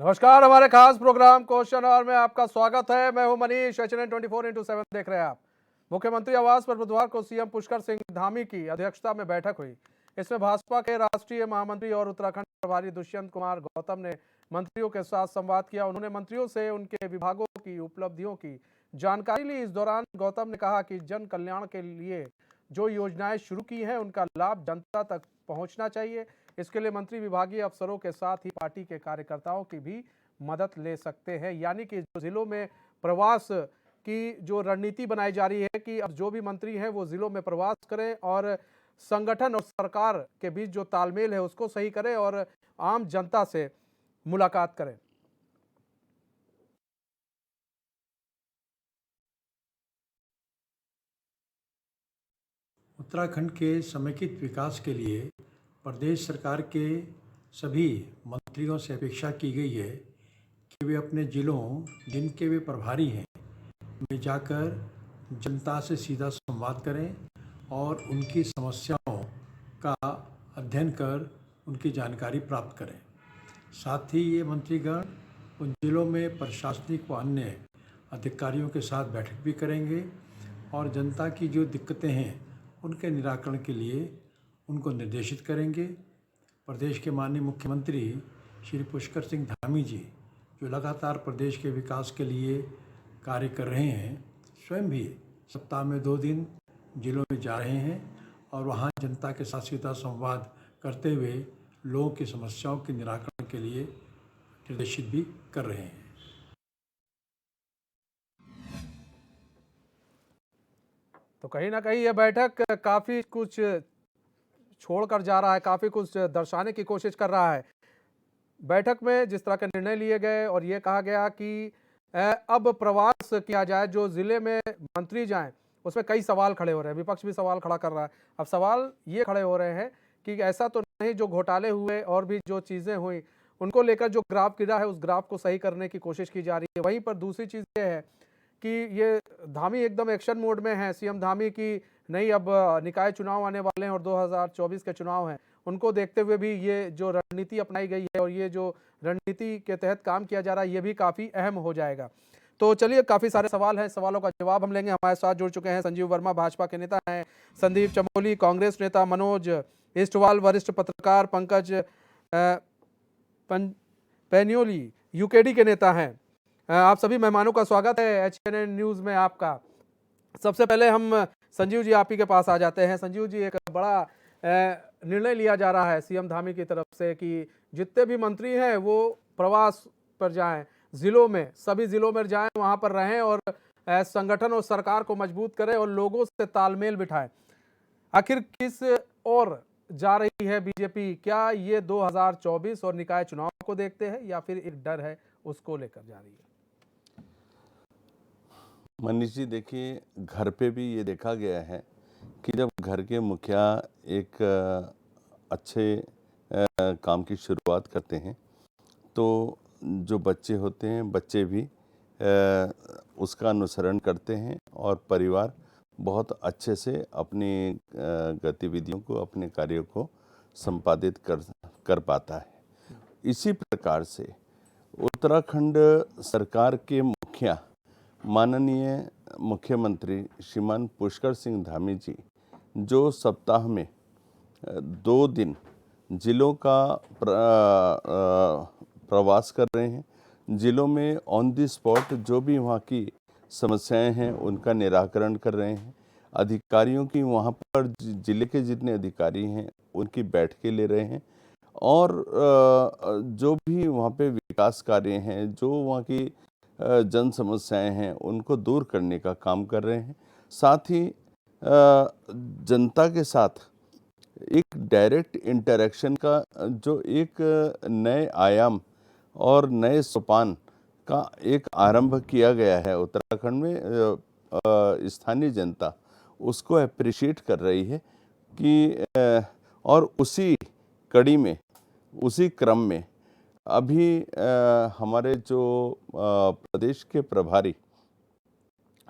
नमस्कार, हमारे खास प्रोग्राम क्वेश्चन आवर में आपका स्वागत है। मैं हूं मनीष। HNN 24/7 देख रहे हैं आप। मुख्यमंत्री आवास पर बुधवार को सीएम पुष्कर सिंह धामी की अध्यक्षता में बैठक हुई। इसमें भाजपा के राष्ट्रीय महामंत्री और उत्तराखंड प्रभारी दुष्यंत कुमार गौतम ने मंत्रियों के साथ संवाद किया। उन्होंने मंत्रियों से उनके विभागों की उपलब्धियों की जानकारी ली। इस दौरान गौतम ने कहा कि जन कल्याण के लिए जो योजनाएं शुरू की हैं उनका लाभ जनता तक पहुंचना चाहिए। इसके लिए मंत्री विभागीय अफसरों के साथ ही पार्टी के कार्यकर्ताओं की भी मदद ले सकते हैं। यानी कि जो जिलों में प्रवास की जो रणनीति बनाई जा रही है कि अब जो भी मंत्री हैं वो जिलों में प्रवास करें और संगठन और सरकार के बीच जो तालमेल है उसको सही करें और आम जनता से मुलाकात करें। उत्तराखंड के समेकित विकास के लिए प्रदेश सरकार के सभी मंत्रियों से अपेक्षा की गई है कि वे अपने जिलों जिनके वे प्रभारी हैं में जाकर जनता से सीधा संवाद करें और उनकी समस्याओं का अध्ययन कर उनकी जानकारी प्राप्त करें। साथ ही ये मंत्रीगण उन जिलों में प्रशासनिक व अन्य अधिकारियों के साथ बैठक भी करेंगे और जनता की जो दिक्कतें हैं उनके निराकरण के लिए उनको निर्देशित करेंगे। प्रदेश के माननीय मुख्यमंत्री श्री पुष्कर सिंह धामी जी जो लगातार प्रदेश के विकास के लिए कार्य कर रहे हैं, स्वयं भी सप्ताह में 2 दिन जिलों में जा रहे हैं और वहां जनता के साथ सीधा संवाद करते हुए लोगों की समस्याओं के निराकरण के लिए निर्देशित भी कर रहे हैं। तो कहीं ना कहीं यह बैठक काफी कुछ छोड़कर जा रहा है, काफी कुछ दर्शाने की कोशिश कर रहा है। बैठक में जिस तरह के निर्णय लिए गए और ये कहा गया कि अब प्रवास किया जाए, जो जिले में मंत्री जाएं, उसमें कई सवाल खड़े हो रहे हैं। विपक्ष भी सवाल खड़ा कर रहा है। अब सवाल ये खड़े हो रहे हैं कि ऐसा तो नहीं जो घोटाले हुए और भी जो चीज़ें हुई उनको लेकर जो ग्राफ गिरा है उस ग्राफ को सही करने की कोशिश की जा रही है। वहीं पर दूसरी चीज़ ये है कि ये धामी एकदम एक्शन मोड में है। सीएम धामी की नहीं, अब निकाय चुनाव आने वाले हैं और 2024 के चुनाव हैं, उनको देखते हुए भी ये जो रणनीति अपनाई गई है और ये जो रणनीति के तहत काम किया जा रहा है ये भी काफ़ी अहम हो जाएगा। तो चलिए, काफ़ी सारे सवाल हैं, सवालों का जवाब हम लेंगे। हमारे साथ जुड़ चुके हैं संजीव वर्मा, भाजपा के नेता हैं, संदीप चमोली कांग्रेस नेता, मनोज इस्टवाल वरिष्ठ पत्रकार, पंकज पैन्योली यूकेडी के नेता हैं। आप सभी मेहमानों का स्वागत है HNN न्यूज़ में आपका। सबसे पहले हम संजीव जी आप ही के पास आ जाते हैं। संजीव जी, एक बड़ा निर्णय लिया जा रहा है सीएम धामी की तरफ से कि जितने भी मंत्री हैं वो प्रवास पर जाएं, जिलों में, सभी जिलों में जाएं, वहां पर रहें और संगठन और सरकार को मजबूत करें और लोगों से तालमेल बिठाएं। आखिर किस ओर जा रही है बीजेपी? क्या ये 2024 और निकाय चुनाव को देखते हैं या फिर एक डर है उसको लेकर जा रही है? मनीष जी, देखिए, घर पे भी ये देखा गया है कि जब घर के मुखिया एक अच्छे काम की शुरुआत करते हैं तो जो बच्चे होते हैं बच्चे भी उसका अनुसरण करते हैं और परिवार बहुत अच्छे से अपनी गतिविधियों को, अपने कार्यों को संपादित कर पाता है। इसी प्रकार से उत्तराखंड सरकार के मुखिया माननीय मुख्यमंत्री श्रीमान पुष्कर सिंह धामी जी जो सप्ताह में 2 दिन जिलों का प्रवास कर रहे हैं, जिलों में ऑन द स्पॉट जो भी वहाँ की समस्याएं हैं उनका निराकरण कर रहे हैं। अधिकारियों की वहाँ पर जिले के जितने अधिकारी हैं उनकी बैठकें ले रहे हैं और जो भी वहाँ पे विकास कार्य हैं, जो वहाँ की जन समस्याएं हैं उनको दूर करने का काम कर रहे हैं। साथ ही जनता के साथ एक डायरेक्ट इंटरेक्शन का जो एक नए आयाम और नए सोपान का एक आरंभ किया गया है उत्तराखंड में, स्थानीय जनता उसको अप्रिशिएट कर रही है कि और उसी कड़ी में, उसी क्रम में अभी हमारे जो प्रदेश के प्रभारी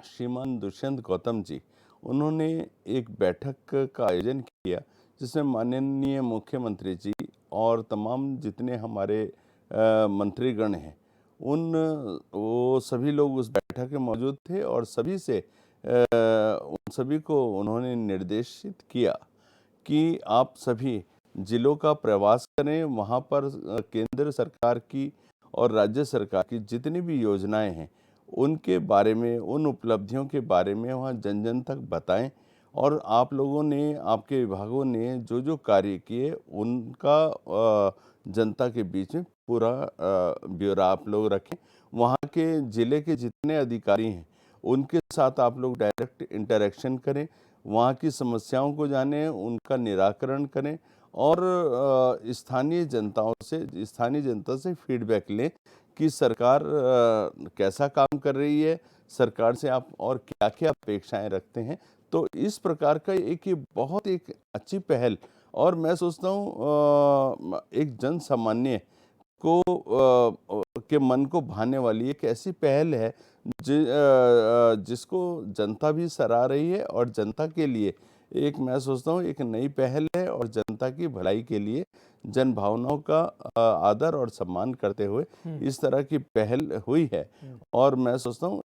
श्रीमान दुष्यंत गौतम जी, उन्होंने एक बैठक का आयोजन किया जिसमें माननीय मुख्यमंत्री जी और तमाम जितने हमारे मंत्रीगण हैं वो सभी लोग उस बैठक में मौजूद थे और सभी से उन सभी को उन्होंने निर्देशित किया कि आप सभी जिलों का प्रवास करें, वहाँ पर केंद्र सरकार की और राज्य सरकार की जितनी भी योजनाएं हैं उनके बारे में, उन उपलब्धियों के बारे में वहाँ जन जन तक बताएं और आप लोगों ने, आपके विभागों ने जो जो कार्य किए उनका जनता के बीच में पूरा ब्यौरा आप लोग रखें। वहाँ के ज़िले के जितने अधिकारी हैं उनके साथ आप लोग डायरेक्ट इंटरेक्शन करें, वहाँ की समस्याओं को जानें, उनका निराकरण करें और स्थानीय जनता से फीडबैक लें कि सरकार कैसा काम कर रही है, सरकार से आप और क्या-क्या अपेक्षाएं रखते हैं। तो इस प्रकार का ये बहुत एक अच्छी पहल और मैं सोचता हूँ एक जन सामान्य को के मन को भाने वाली एक ऐसी पहल है जिसको जनता भी सराह रही है और जनता के लिए एक, मैं सोचता हूँ, एक नई पहल है और जनता की भलाई के लिए जन भावनाओं का आदर और सम्मान करते हुए इस तरह की पहल हुई है। और मैं सोचता हूँ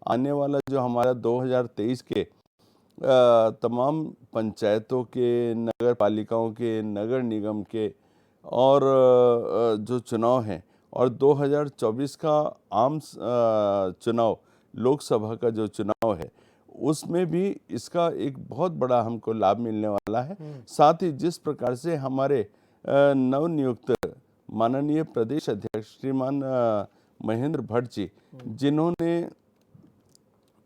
आने वाला जो हमारा 2023 के तमाम पंचायतों के, नगर पालिकाओं के, नगर निगम के और जो चुनाव हैं और 2024 का आम चुनाव, लोकसभा का जो चुनाव है उसमें भी इसका एक बहुत बड़ा हमको लाभ मिलने वाला है। साथ ही जिस प्रकार से हमारे नवनियुक्त माननीय प्रदेश अध्यक्ष श्रीमान महेंद्र भट्ट जी, जिन्होंने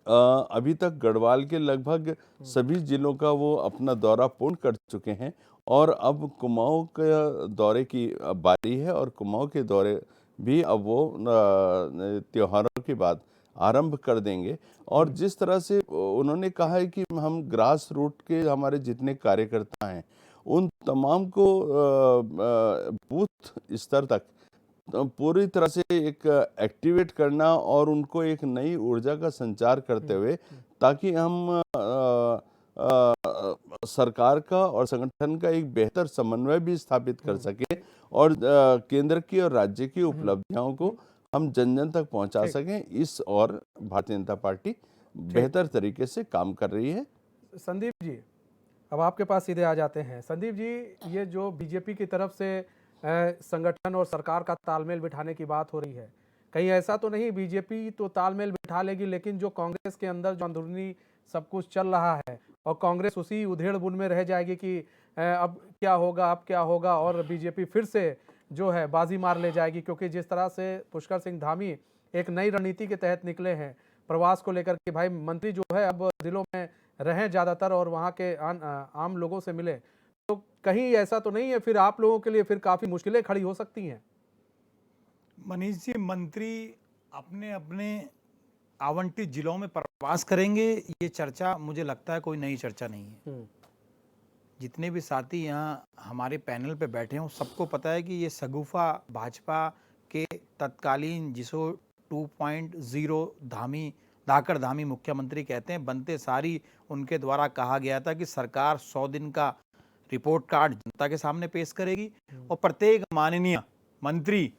अभी तक गढ़वाल के लगभग सभी जिलों का वो अपना दौरा पूर्ण कर चुके हैं और अब कुमाऊं के दौरे की बारी है और कुमाऊं के दौरे भी अब वो त्योहारों के बाद आरंभ कर देंगे। और जिस तरह से उन्होंने कहा है कि हम ग्रास रूट के हमारे जितने कार्यकर्ता हैं उन तमाम को बूथ स्तर तक पूरी तरह से एक एक्टिवेट करना और उनको एक नई ऊर्जा का संचार करते हुए ताकि हम सरकार का और संगठन का एक बेहतर समन्वय भी स्थापित कर सके और केंद्र की और राज्य की उपलब्धियों को हम जन जन तक पहुंचा सकें। इस और भारतीय जनता पार्टी बेहतर तरीके से काम कर रही है। संदीप जी, अब आपके पास सीधे आ जाते हैं। संदीप जी, ये जो बीजेपी की तरफ से संगठन और सरकार का तालमेल बिठाने की बात हो रही है, कहीं ऐसा तो नहीं बीजेपी तो तालमेल बिठा लेगी लेकिन जो कांग्रेस के अंदर जो अंदरूनी सब कुछ चल रहा है और कांग्रेस उसी उधेड़-बुन में रह जाएगी कि अब क्या होगा और बीजेपी फिर से जो है बाजी मार ले जाएगी? क्योंकि जिस तरह से पुष्कर सिंह धामी एक नई रणनीति के तहत निकले हैं प्रवास को लेकर के, भाई मंत्री जो है अब जिलों में रहें ज़्यादातर और वहाँ के आम लोगों से मिले, तो कहीं ऐसा तो नहीं है फिर आप लोगों के लिए फिर काफ़ी मुश्किलें खड़ी हो सकती हैं? मनीष जी, मंत्री अपने अपने आवंटित जिलों में प्रवास करेंगे, ये चर्चा मुझे लगता है कोई नई चर्चा नहीं है। जितने भी साथी यहाँ हमारे पैनल पे बैठे हों सबको पता है कि ये शगुफा भाजपा के तत्कालीन जिसको 2.0 धाकड़ धामी मुख्यमंत्री कहते हैं, बनते सारी उनके द्वारा कहा गया था कि सरकार 100 दिन का रिपोर्ट कार्ड जनता के सामने पेश करेगी और प्रत्येक माननीय मंत्री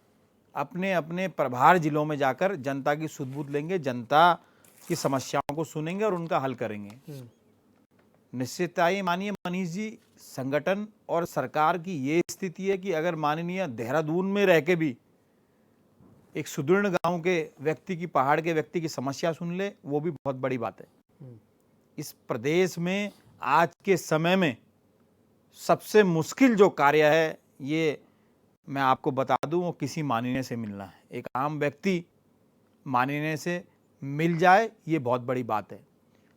अपने अपने प्रभार जिलों में जाकर जनता की सुध-बुध लेंगे, जनता की समस्याओं को सुनेंगे और उनका हल करेंगे। निश्चितता ये मानिए मनीष जी, संगठन और सरकार की ये स्थिति है कि अगर माननीय देहरादून में रह के भी एक सुदृढ़ गांव के व्यक्ति की, पहाड़ के व्यक्ति की समस्या सुन ले, वो भी बहुत बड़ी बात है। इस प्रदेश में आज के समय में सबसे मुश्किल जो कार्य है, ये मैं आपको बता दूं, वो किसी माननीय से मिलना है। एक आम व्यक्ति माननीय से मिल जाए, ये बहुत बड़ी बात है।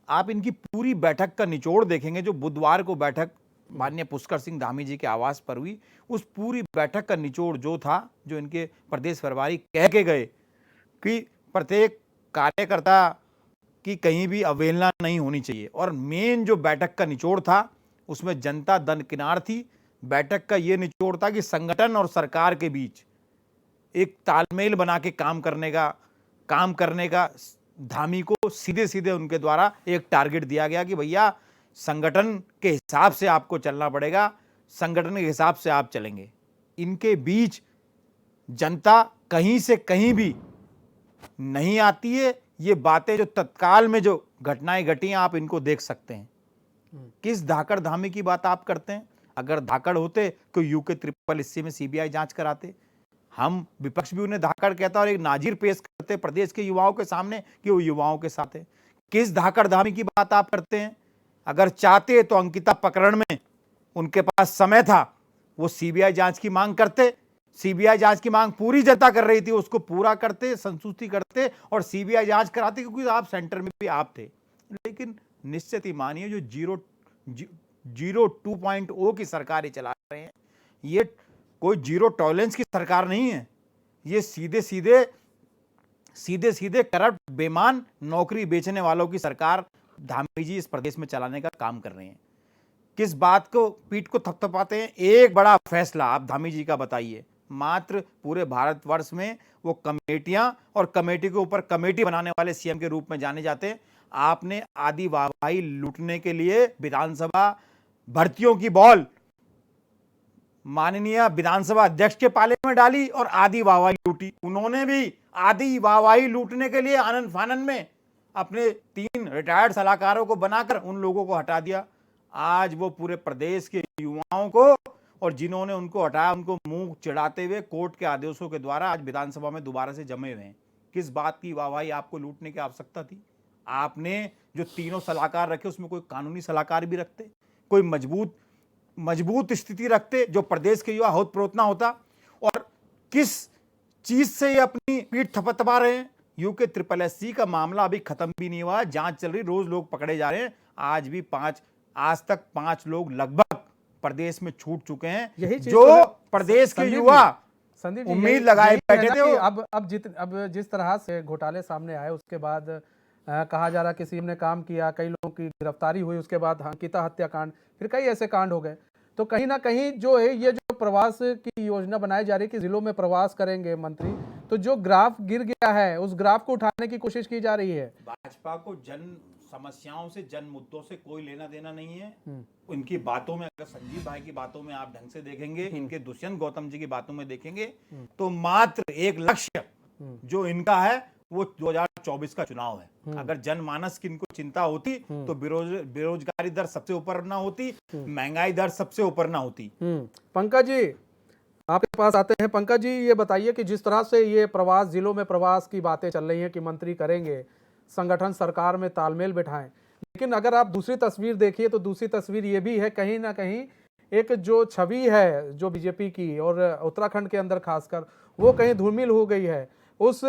आप इनकी पूरी बैठक का निचोड़ देखेंगे, जो बुधवार को बैठक माननीय पुष्कर सिंह धामी जी के आवास पर हुई, उस पूरी बैठक का निचोड़ जो था, जो इनके प्रदेश प्रभारी कह के गए कि प्रत्येक कार्यकर्ता की कहीं भी अवहेलना नहीं होनी चाहिए। और मेन जो बैठक का निचोड़ था उसमें जनता दरकिनार थी। बैठक का ये निचोड़ था कि संगठन और सरकार के बीच एक तालमेल बना के काम करने का धामी को सीधे सीधे उनके द्वारा एक टारगेट दिया गया कि भैया संगठन के हिसाब से आपको चलना पड़ेगा, संगठन के हिसाब से आप चलेंगे। इनके बीच जनता कहीं से कहीं भी नहीं आती है। ये बातें जो तत्काल में जो घटनाएं घटी हैं, आप इनको देख सकते हैं। किस धाकड़ धामी की बात आप करते हैं? अगर धाकड़ होते तो यूके ट्रिपल एससी में सीबीआई जांच कराते। हम विपक्ष भी उन्हें धाकड़ कहता और एक नाजीर पेश करते प्रदेश के युवाओं के सामने कि वो युवाओं के साथ है। किस धाकड़ धामी की बात आप करते हैं? अगर चाहते तो अंकिता प्रकरण में उनके पास समय था, वो सीबीआई जांच की मांग करते। सीबीआई जांच की मांग पूरी जनता कर रही थी, उसको पूरा करते, संतुष्टि करते और सीबीआई जांच कराते, क्योंकि आप सेंटर में भी आप थे। लेकिन निश्चित ही मानिए जो जीरो 2.0 की सरकार ये चला रहे हैं, ये कोई जीरो टॉलरेंस की सरकार नहीं है। ये सीधे सीधे करप्ट बेईमान नौकरी बेचने वालों की सरकार धामी जी इस प्रदेश में चलाने का काम कर रहे हैं। किस बात को पीठ को थपथपाते हैं? एक बड़ा फैसला आप धामी जी का बताइए। मात्र पूरे भारतवर्ष में वो कमेटियां और कमेटी के ऊपर कमेटी बनाने वाले सीएम के रूप में जाने जाते हैं। आपने आधी वाहवाही लूटने के लिए विधानसभा भर्तियों की बॉल माननीय विधानसभा अध्यक्ष के पाले में डाली और आधी वाहवाही लूटी। उन्होंने भी आधी वाहवाही लूटने के लिए आनंद फानन में अपने 3 रिटायर्ड सलाहकारों को बनाकर उन लोगों को हटा दिया। आज वो पूरे प्रदेश के युवाओं को और जिन्होंने उनको हटाया उनको मुंह चिढ़ाते हुए कोर्ट के आदेशों के द्वारा आज विधानसभा में दोबारा से जमे हुए हैं। किस बात की वाहवाही आपको लूटने की आवश्यकता थी? आपने जो 3 सलाहकार रखे उसमें कोई कानूनी सलाहकार भी रखते, कोई मजबूत स्थिति रखते जो प्रदेश के युवा होत प्रोतना होता। और किस चीज से ये अपनी पीठ थपथपा रहे हैं? यूके ट्रिपल एससी का मामला अभी खत्म भी नहीं हुआ, जांच चल रही, रोज लोग पकड़े जा रहे हैं। आज तक 5 लोग लगभग प्रदेश में छूट चुके हैं, जो प्रदेश के युवा उम्मीद लगाए बैठे थे। अब जिस तरह से घोटाले सामने आए उसके बाद कहा जा रहा कि सीएम ने काम किया, कई लोगों की गिरफ्तारी हुई, उसके बाद अंकिता हत्याकांड, फिर कई ऐसे कांड हो गए। तो कहीं ना कहीं जो है ये जो प्रवास की योजना बनाई जा रही है कि जिलों में प्रवास करेंगे मंत्री, तो जो ग्राफ गिर गया है उस ग्राफ को उठाने की कोशिश की जा रही है। भाजपा को जन समस्याओं से, जन मुद्दों से कोई लेना देना नहीं है। इनकी बातों में, अगर संजीव भाई की बातों में आप ढंग से देखेंगे, इनके दुष्यंत गौतम जी की बातों में देखेंगे, तो मात्र एक लक्ष्य जो इनका है वो 2024 का चुनाव है। अगर जनमानस की इनको चिंता होती तो बेरोजगारी दर सबसे ऊपर ना होती, महंगाई दर सबसे ऊपर ना होती। पंकज जी आपके पास आते हैं। पंकज जी ये बताइए कि जिस तरह से ये प्रवास, जिलों में प्रवास की बातें चल रही हैं कि मंत्री करेंगे, संगठन सरकार में तालमेल बिठाएं, लेकिन अगर आप दूसरी तस्वीर देखिए तो दूसरी तस्वीर ये भी है, कहीं ना कहीं एक जो छवि है जो बीजेपी की और उत्तराखंड के अंदर खासकर, वो कहीं धूमिल हो गई है। उस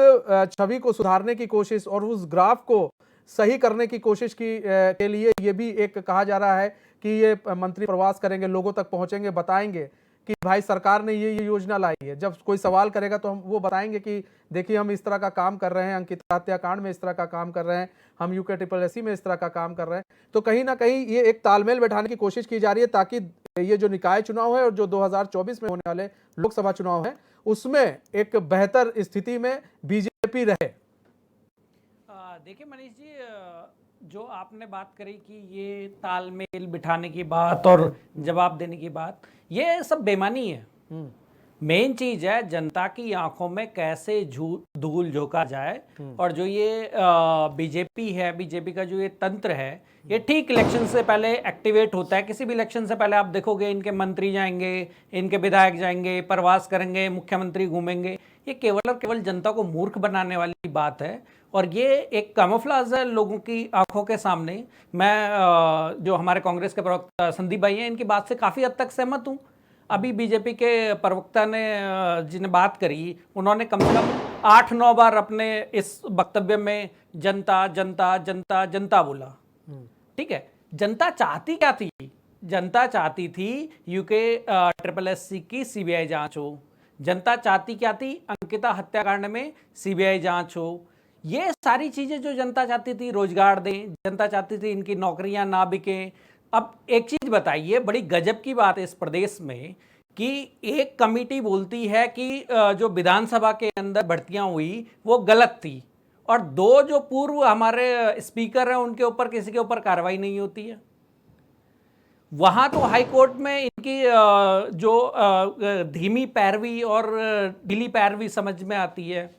छवि को सुधारने की कोशिश और उस ग्राफ को सही करने की कोशिश के लिए ये भी एक कहा जा रहा है कि ये मंत्री प्रवास करेंगे, लोगों तक पहुंचेंगे, बताएंगे कि भाई सरकार ने ये योजना लाई है। जब कोई सवाल करेगा तो हम वो बताएंगे कि देखिए हम इस तरह का काम कर रहे हैं, अंकिता हत्याकांड में इस तरह का काम कर रहे हैं, हम यूके ट्रिपल एससी में इस तरह का काम कर रहे हैं। तो कहीं ना कहीं ये एक तालमेल बैठाने की कोशिश की जा रही है ताकि ये जो निकाय चुनाव है और जो 2024 में होने वाले लोकसभा चुनाव है उसमें एक बेहतर स्थिति में बीजेपी रहे। देखिए मनीष जी, जो आपने बात करी कि ये तालमेल बिठाने की बात और जवाब देने की बात, ये सब बेईमानी है। मेन चीज है जनता की आंखों में कैसे धूल झोंका जाए। और जो ये बीजेपी है, बीजेपी का जो ये तंत्र है, ये ठीक इलेक्शन से पहले एक्टिवेट होता है। किसी भी इलेक्शन से पहले आप देखोगे इनके मंत्री जाएंगे, इनके विधायक जाएंगे, प्रवास करेंगे, मुख्यमंत्री घूमेंगे। ये केवल और केवल जनता को मूर्ख बनाने वाली बात है और ये एक कैमोफ्लेज है लोगों की आंखों के सामने। मैं जो हमारे कांग्रेस के प्रवक्ता संदीप भाई हैं, इनकी बात से काफ़ी हद तक सहमत हूँ। अभी बीजेपी के प्रवक्ता ने जिन्हें बात करी, उन्होंने कम से कम 8-9 बार अपने इस वक्तव्य में जनता जनता जनता जनता बोला। ठीक है, जनता चाहती क्या थी? जनता चाहती थी यूके ट्रिपल एससी की सीबीआई जांच हो। जनता चाहती क्या थी? अंकिता हत्याकांड में सीबीआई जांच हो। ये सारी चीजें जो जनता चाहती थी, रोजगार दें, जनता चाहती थी इनकी नौकरियां ना बिकें। अब एक चीज बताइए, बड़ी गजब की बात है इस प्रदेश में कि एक कमेटी बोलती है कि जो विधानसभा के अंदर भर्तियां हुई वो गलत थी, और 2 जो पूर्व हमारे स्पीकर हैं उनके ऊपर किसी के ऊपर कार्रवाई नहीं होती है। वहाँ तो हाई कोर्ट में इनकी जो धीमी पैरवी और ढीली पैरवी समझ में आती है।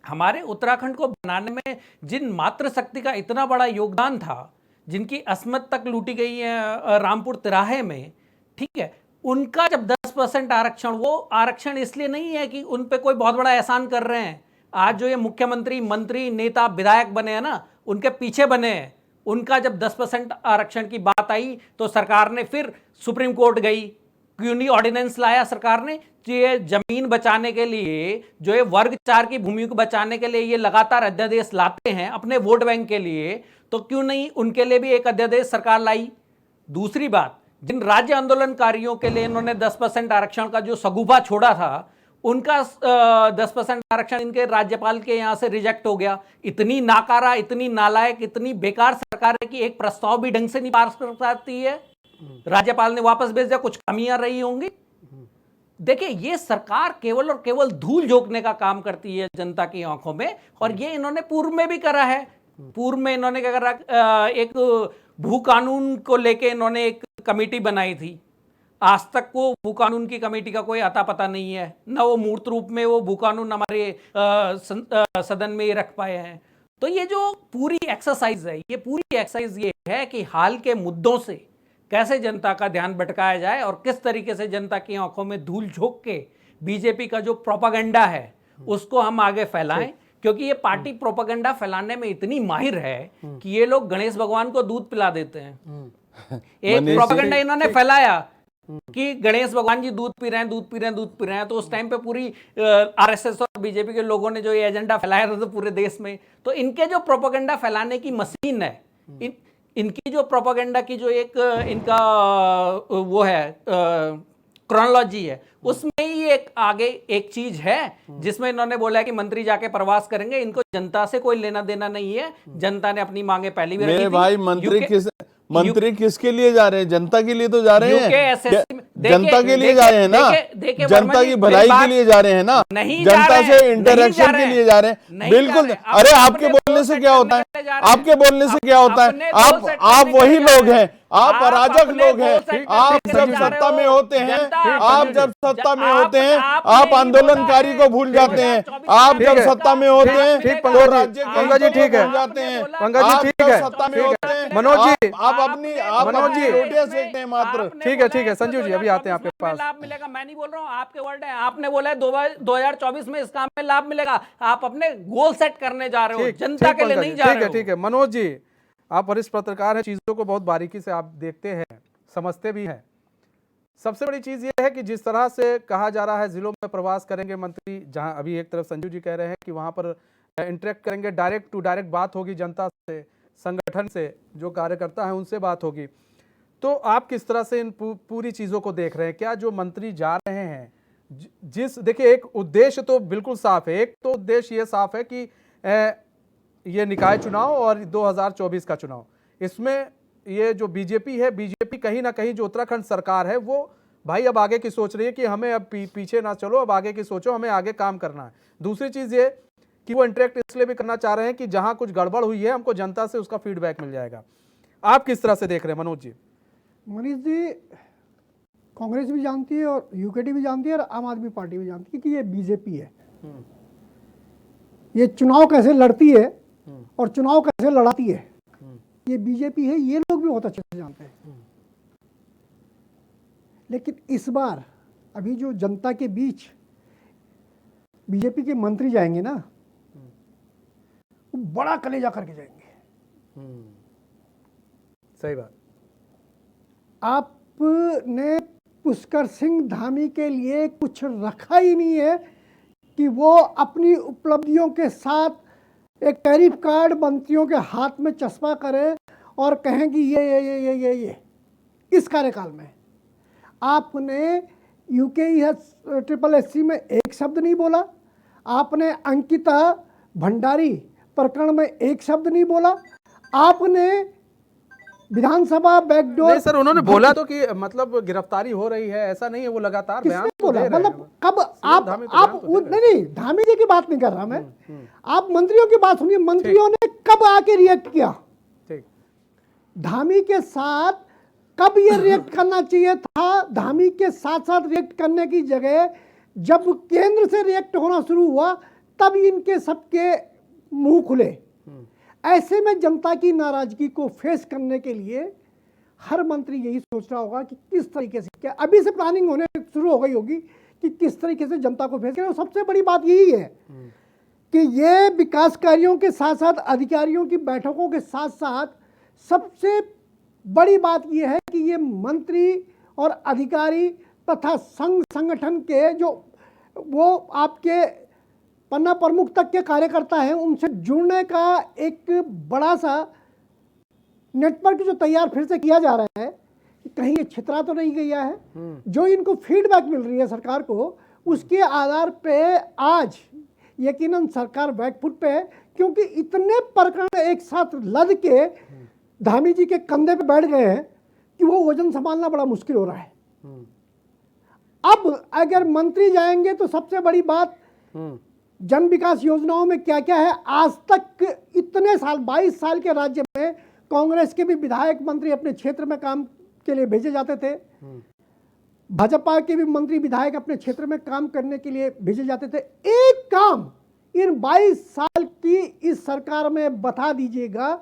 हमारे उत्तराखंड को बनाने में जिन मातृशक्ति का इतना बड़ा योगदान था, जिनकी अस्मत तक लूटी गई है रामपुर तिराहे में, ठीक है, उनका जब 10% आरक्षण, वो आरक्षण इसलिए नहीं है कि उन पे कोई बहुत बड़ा एहसान कर रहे हैं। आज जो ये मुख्यमंत्री, मंत्री, नेता, विधायक बने हैं ना, उनके पीछे बने हैं। उनका जब 10% आरक्षण की बात आई तो सरकार ने फिर सुप्रीम कोर्ट गई, क्यों नहीं ऑर्डिनेंस लाया सरकार ने कि ये जमीन बचाने के लिए, जो ये वर्ग 4 की भूमि को बचाने के लिए ये लगातार अध्यादेश लाते हैं अपने वोट बैंक के लिए, तो क्यों नहीं उनके लिए भी एक अध्यादेश सरकार लाई। दूसरी बात, जिन राज्य आंदोलनकारियों के लिए इन्होंने 10% आरक्षण का जो सगुफा छोड़ा था, उनका 10% आरक्षण इनके राज्यपाल के यहां से रिजेक्ट हो गया। इतनी नाकारा, इतनी नालायक, इतनी बेकार सरकार है कि एक प्रस्ताव भी ढंग से नहीं पास कर पाती है। राज्यपाल ने वापस भेज दिया, कुछ कमियां रही होंगी। देखिए, ये सरकार केवल और केवल धूल झोंकने का काम करती है जनता की आंखों में, और ये इन्होंने पूर्व में भी करा है। पूर्व में इन्होंने क्या करा, एक भू कानून को लेके इन्होंने एक कमेटी बनाई थी। आज तक वो भू कानून की कमेटी का कोई अता पता नहीं है, न वो मूर्त रूप में वो भू कानून हमारे सदन में रख पाए हैं। तो ये जो पूरी एक्सरसाइज है, ये पूरी एक्सरसाइज ये है कि हाल के मुद्दों से कैसे जनता का ध्यान भटकाया जाए और किस तरीके से जनता की आंखों में धूल झोंक के बीजेपी का जो प्रोपागेंडा है उसको हम आगे फैलाएं, क्योंकि ये पार्टी प्रोपागेंडा फैलाने में इतनी माहिर है कि ये लोग गणेश भगवान को दूध पिला देते हैं। एक प्रोपागेंडा इन्होंने फैलाया कि गणेश भगवान जी दूध पी रहे हैं, दूध पी रहे हैं, दूध पी रहे हैं, तो उस टाइम पे पूरी आरएसएस और बीजेपी के लोगों ने जो ये एजेंडा फैलाया था तो पूरे देश में, तो इनके जो प्रोपागेंडा फैलाने की मशीन है, इनकी जो प्रोपागेंडा की जो एक इनका वो है क्रोनोलॉजी है, उसमें ही एक आगे एक चीज है जिसमें इन्होंने बोला है कि मंत्री जाके प्रवास करेंगे। इनको जनता से कोई लेना देना नहीं है, जनता ने अपनी मांगे पहले भी रखी थी। भाई, मंत्री किसके लिए जा रहे हैं? जनता के लिए तो जा रहे हैं, जनता के लिए जा रहे हैं ना, जनता की भलाई के लिए जा रहे हैं ना, जनता से इंटरेक्शन के लिए जा रहे हैं। बिल्कुल। अरे आपके बोलने से क्या होता है? आपके बोलने से क्या होता है? आप वही लोग हैं, आप अराजक लोग हैं। आप जब सत्ता में होते हैं, आप जब सत्ता में होते हैं, आप आंदोलनकारी को भूल जाते हैं। आप जब सत्ता में होते हैं तो राज्य के ठीक है, भूल जाते हैं। पंकज जी ठीक है, सत्ता में होते हैं, मनोज जी, आप अपनी रोटियां सेकते हैं मात्र। ठीक है, संजीव जी अभी आते हैं आपके पास। लाभ मिलेगा, मैं नहीं बोल रहा हूँ, आपके वर्ड है, आपने बोला है 2024 में इस काम में लाभ मिलेगा। आप अपने गोल सेट करने जा रहे हो, जनता के लिए नहीं जा रहे हो। ठीक है मनोज जी, आप वरिष्ठ पत्रकार हैं, चीजों को बहुत बारीकी से आप देखते हैं, समझते भी हैं। सबसे बड़ी चीज ये है कि जिस तरह से कहा जा रहा है जिलों में प्रवास करेंगे मंत्री, जहां अभी एक तरफ संजीव जी कह रहे हैं कि वहां पर इंटरेक्ट करेंगे, डायरेक्ट टू डायरेक्ट बात होगी जनता से, संगठन से, जो कार्यकर्ता हैं उनसे बात होगी। तो आप किस तरह से इन पूरी चीज़ों को देख रहे हैं? क्या जो मंत्री जा रहे हैं, देखिए एक उद्देश्य तो बिल्कुल साफ है, एक तो उद्देश्य ये साफ है कि ये निकाय चुनाव और 2024 का चुनाव, इसमें ये जो बीजेपी है, बीजेपी कहीं ना कहीं जो उत्तराखंड सरकार है वो भाई अब आगे की सोच रही है कि हमें अब पीछे ना चलो, अब आगे की सोचो, हमें आगे काम करना है। दूसरी चीज़ ये कि वो इंटरेक्ट इसलिए भी करना चाह रहे हैं कि जहां कुछ गड़बड़ हुई है हमको जनता से उसका फीडबैक मिल जाएगा। आप किस तरह से देख रहे हैं मनोज जी? मनीष जी, कांग्रेस भी जानती है और यूकेडी भी जानती है और आम आदमी पार्टी भी जानती है कि ये बीजेपी है। ये चुनाव कैसे लड़ती है और चुनाव कैसे लड़ाती है, ये बीजेपी है, ये लोग भी बहुत अच्छे से जानते हैं। लेकिन इस बार अभी जो जनता के बीच बीजेपी के मंत्री जाएंगे ना, वो बड़ा कलेजा करके जाएंगे। सही बात। आपने पुष्कर सिंह धामी के लिए कुछ रखा ही नहीं है कि वो अपनी उपलब्धियों के साथ एक टैरिफ कार्ड मंत्रियों के हाथ में चस्पा करें और कहें कि ये इस कार्यकाल में आपने UKES में एक शब्द नहीं बोला, आपने अंकिता भंडारी प्रकरण में एक शब्द नहीं बोला, आपने विधानसभा बैकडोर। नहीं सर, उन्होंने बोला तो कि मतलब गिरफ्तारी हो रही है, ऐसा नहीं है, वो लगातार बयान तो दे रहे हैं। मतलब कब आप नहीं, धामी जी की बात नहीं कर रहा मैं, आप मंत्रियों की बात सुनिए, मंत्रियों ने कब आके रिएक्ट किया? धामी के साथ कब ये रिएक्ट करना चाहिए था, धामी के साथ साथ रिएक्ट करने की जगह जब केंद्र से रिएक्ट होना शुरू हुआ तब इनके सबके मुंह खुले। ऐसे में जनता की नाराजगी को फेस करने के लिए हर मंत्री यही सोच रहा होगा कि किस तरीके से, क्या अभी से प्लानिंग होने शुरू हो गई होगी कि किस तरीके से जनता को फेस करें। और सबसे बड़ी बात यही है कि ये विकास कार्यों के साथ साथ अधिकारियों की बैठकों के साथ साथ सबसे बड़ी बात यह है कि ये मंत्री और अधिकारी तथा संघ संगठन के जो वो आपके पन्ना प्रमुख तक के कार्यकर्ता हैं उनसे जुड़ने का एक बड़ा सा नेटवर्क जो तैयार फिर से किया जा रहा है कि कहीं ये छितरा तो नहीं गया है। जो इनको फीडबैक मिल रही है सरकार को, उसके आधार पे आज यकीनन सरकार बैकफुट पे है, क्योंकि इतने प्रकरण एक साथ लद के धामी जी के कंधे पे बैठ गए हैं कि वो वजन संभालना बड़ा मुश्किल हो रहा है। अब अगर मंत्री जाएंगे तो सबसे बड़ी बात जन विकास योजनाओं में क्या क्या है। आज तक इतने साल 22 साल के राज्य में कांग्रेस के भी विधायक मंत्री अपने क्षेत्र में काम के लिए भेजे जाते थे, भाजपा के भी मंत्री विधायक अपने क्षेत्र में काम करने के लिए भेजे जाते थे। एक काम इन 22 साल की इस सरकार में बता दीजिएगा